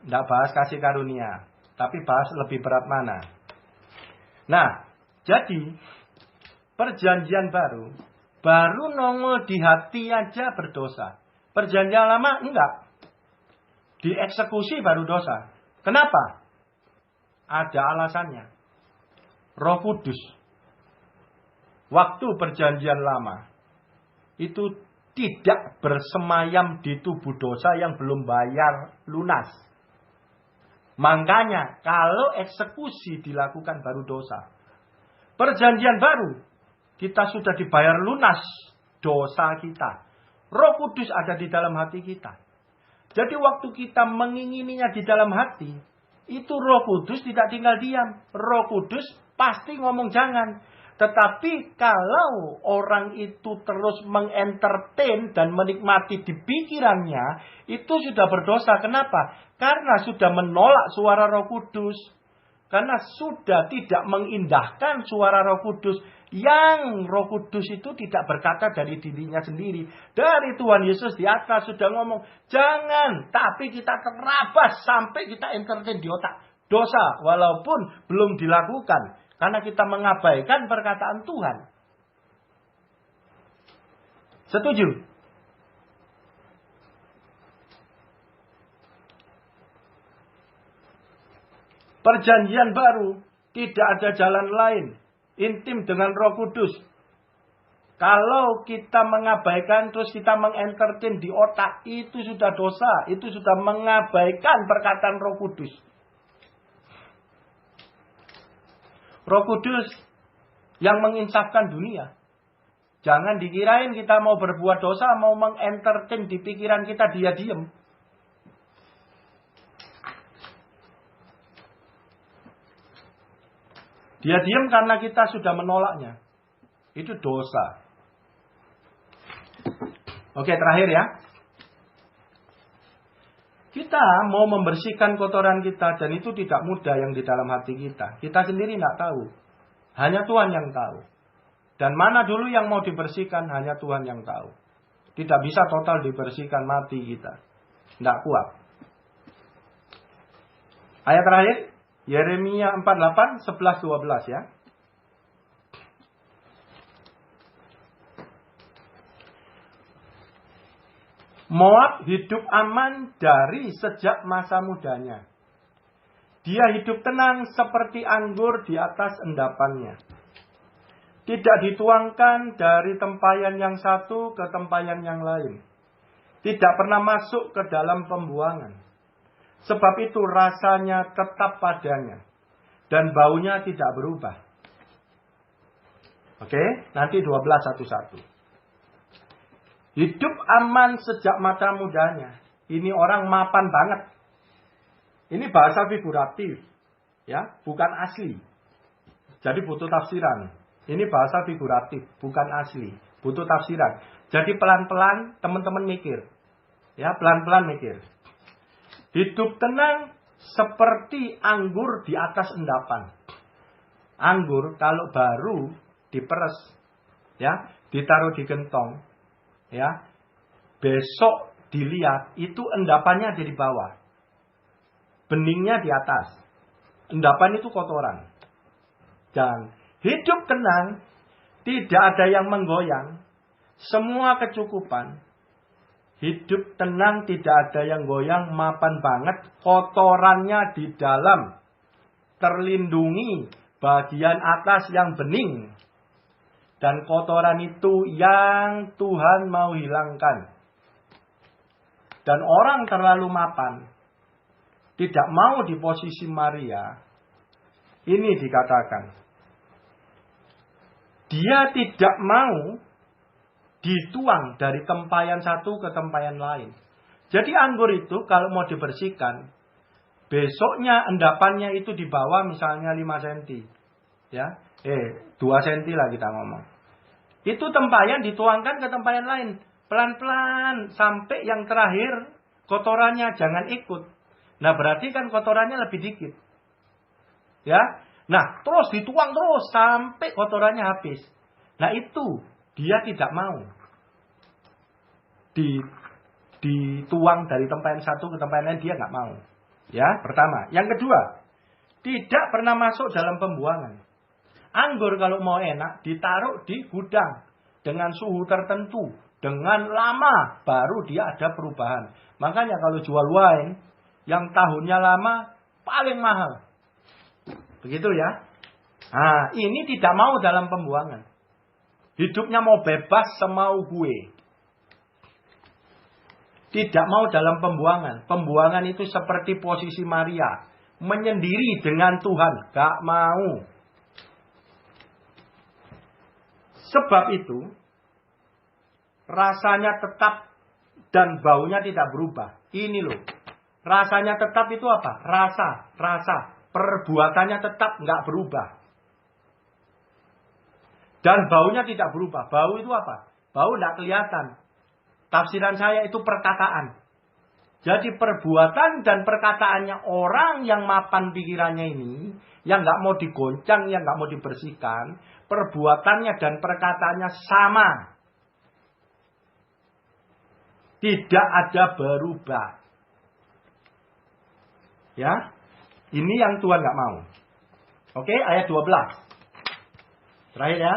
tidak bahas kasih karunia, tapi bahas lebih berat mana. Nah, jadi Perjanjian baru nongol di hati aja berdosa. Perjanjian lama enggak. Dieksekusi baru dosa. Kenapa? Ada alasannya. Roh Kudus. Waktu perjanjian lama itu tidak bersemayam di tubuh dosa yang belum bayar lunas. Makanya kalau eksekusi dilakukan baru dosa. Perjanjian baru kita sudah dibayar lunas dosa kita. Roh Kudus ada di dalam hati kita. Jadi waktu kita mengingininya di dalam hati, itu Roh Kudus tidak tinggal diam. Roh Kudus pasti ngomong jangan. Tetapi kalau orang itu terus mengentertain dan menikmati di pikirannya, itu sudah berdosa. Kenapa? Karena sudah menolak suara Roh Kudus. Karena sudah tidak mengindahkan suara Roh Kudus. Yang Roh Kudus itu tidak berkata dari dirinya sendiri. Dari Tuhan Yesus di atas sudah ngomong, jangan. Tapi kita terabas sampai kita entertain di otak. Dosa walaupun belum dilakukan. Karena kita mengabaikan perkataan Tuhan. Setuju? Perjanjian baru. Tidak ada jalan lain. Intim dengan Roh Kudus. Kalau kita mengabaikan terus kita mengentertain di otak. Itu sudah dosa. Itu sudah mengabaikan perkataan Roh Kudus. Roh Kudus yang menginsafkan dunia. Jangan dikirain kita mau berbuat dosa, mau mengentertain di pikiran kita, dia diem. Dia diem karena kita sudah menolaknya. Itu dosa. Oke, terakhir ya. Kita mau membersihkan kotoran kita dan itu tidak mudah yang di dalam hati kita. Kita sendiri tidak tahu. Hanya Tuhan yang tahu. Dan mana dulu yang mau dibersihkan hanya Tuhan yang tahu. Tidak bisa total dibersihkan, mati kita. Tidak kuat. Ayat terakhir. Yeremia 48, 11, 12 ya. Moab hidup aman dari sejak masa mudanya. Dia hidup tenang seperti anggur di atas endapannya. Tidak dituangkan dari tempayan yang satu ke tempayan yang lain. Tidak pernah masuk ke dalam pembuangan. Sebab itu rasanya tetap padanya. Dan baunya tidak berubah. Oke, nanti 12 satu-satu. Hidup aman sejak masa mudanya. Ini orang mapan banget. Ini bahasa figuratif. Ya, bukan asli. Jadi butuh tafsiran. Ini bahasa figuratif, bukan asli. Butuh tafsiran. Jadi pelan-pelan teman-teman mikir. Ya, pelan-pelan mikir. Hidup tenang seperti anggur di atas endapan. Anggur kalau baru diperes, ya, ditaruh di gentong, ya, besok dilihat itu endapannya ada di bawah, beningnya di atas, endapan itu kotoran. Dan hidup tenang, tidak ada yang menggoyang, semua kecukupan. Hidup tenang, tidak ada yang goyang, mapan banget, kotorannya di dalam, terlindungi bagian atas yang bening. Dan kotoran itu yang Tuhan mau hilangkan. Dan orang terlalu mapan, tidak mau di posisi Maria, ini dikatakan, dia tidak mau dituang dari tempayan satu ke tempayan lain. Jadi anggur itu kalau mau dibersihkan, besoknya endapannya itu di bawah misalnya 5 cm. Ya, 2 cm lah kita ngomong. Itu tempayan dituangkan ke tempayan lain. Pelan-pelan sampai yang terakhir kotorannya jangan ikut. Nah berarti kan kotorannya lebih dikit. Ya, nah terus dituang terus sampai kotorannya habis. Nah itu dia tidak mau dituang dari tempayan satu ke tempayan lain, dia nggak mau. Ya, pertama. Yang kedua, tidak pernah masuk dalam pembuangan. Anggur kalau mau enak ditaruh di gudang dengan suhu tertentu, dengan lama baru dia ada perubahan. Makanya kalau jual wine yang tahunnya lama paling mahal. Begitu ya. Nah, ini tidak mau dalam pembuangan. Hidupnya mau bebas semau gue. Tidak mau dalam pembuangan. Pembuangan itu seperti posisi Maria. Menyendiri dengan Tuhan. Gak mau. Sebab itu, rasanya tetap dan baunya tidak berubah. Ini loh. Rasanya tetap itu apa? Rasa. Perbuatannya tetap nggak berubah. Dan baunya tidak berubah. Bau itu apa? Bau nggak kelihatan. Tafsiran saya itu perkataan. Jadi perbuatan dan perkataannya orang yang mapan pikirannya ini, yang nggak mau digoncang, yang nggak mau dibersihkan, perbuatannya dan perkataannya sama. Tidak ada berubah. Ya, ini yang Tuhan nggak mau. Oke, ayat 12. Terakhir ya.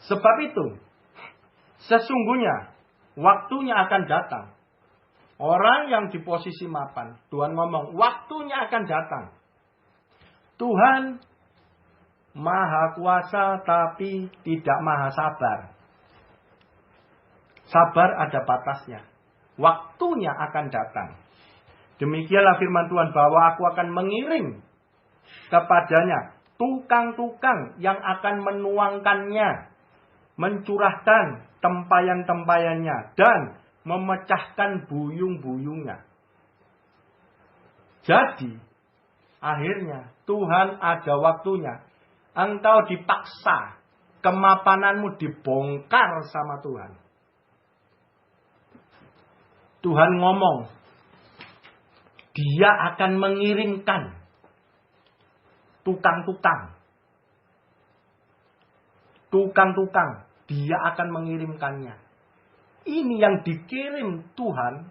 Sebab itu, sesungguhnya waktunya akan datang. Orang yang di posisi mapan, Tuhan ngomong, waktunya akan datang. Tuhan Maha Kuasa tapi tidak Maha Sabar. Sabar ada batasnya. Waktunya akan datang. Demikianlah firman Tuhan bahwa aku akan mengiring kepadanya tukang-tukang yang akan menuangkannya, mencurahkan tempayan-tempayannya, dan memecahkan buyung-buyungnya. Jadi, akhirnya Tuhan ada waktunya. Engkau dipaksa, kemapananmu dibongkar sama Tuhan. Tuhan ngomong, Dia akan mengirimkan tukang-tukang. Tukang-tukang, Dia akan mengirimkannya. Ini yang dikirim Tuhan,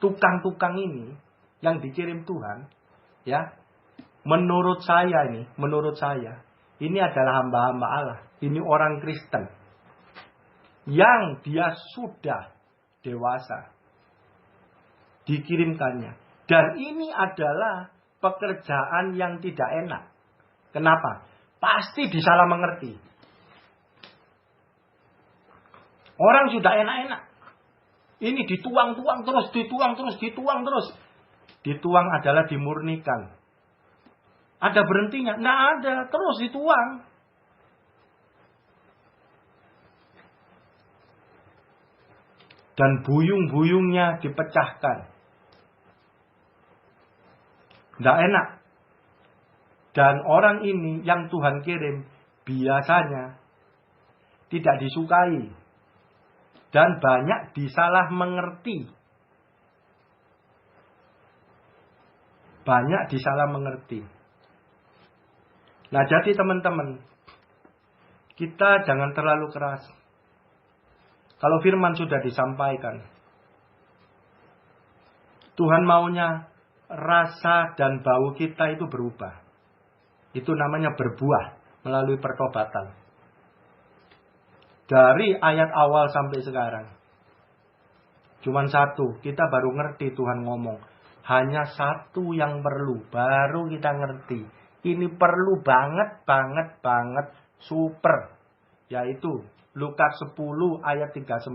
tukang-tukang ini, yang dikirim Tuhan, ya, menurut saya, ini adalah hamba-hamba Allah. Ini orang Kristen, yang dia sudah dewasa, dikirimkannya. Dan ini adalah pekerjaan yang tidak enak. Kenapa? Pasti disalah mengerti. Orang sudah enak-enak. Ini dituang-tuang terus. Dituang adalah dimurnikan. Ada berhentinya? Nggak ada. Terus dituang. Dan buyung-buyungnya dipecahkan. Nggak enak. Dan orang ini yang Tuhan kirim biasanya tidak disukai. Dan banyak disalah mengerti. Banyak disalah mengerti. Nah, jadi teman-teman, kita jangan terlalu keras. Kalau firman sudah disampaikan, Tuhan maunya rasa dan bau kita itu berubah. Itu namanya berbuah melalui pertobatan. Dari ayat awal sampai sekarang, cuman satu, kita baru ngerti Tuhan ngomong. Hanya satu yang perlu, baru kita ngerti. Ini perlu banget, super. Yaitu Lukas 10 ayat 39.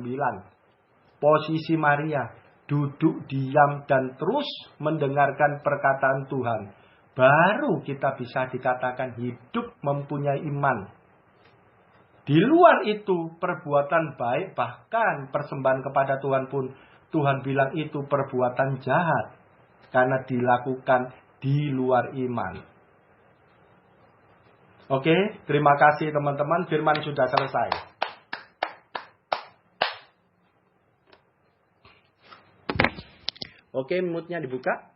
Posisi Maria, duduk diam dan terus mendengarkan perkataan Tuhan. Baru kita bisa dikatakan hidup mempunyai iman. Di luar itu perbuatan baik, bahkan persembahan kepada Tuhan pun Tuhan bilang itu perbuatan jahat. Karena dilakukan di luar iman. Oke, terima kasih teman-teman. Firman sudah selesai. Oke, moodnya dibuka.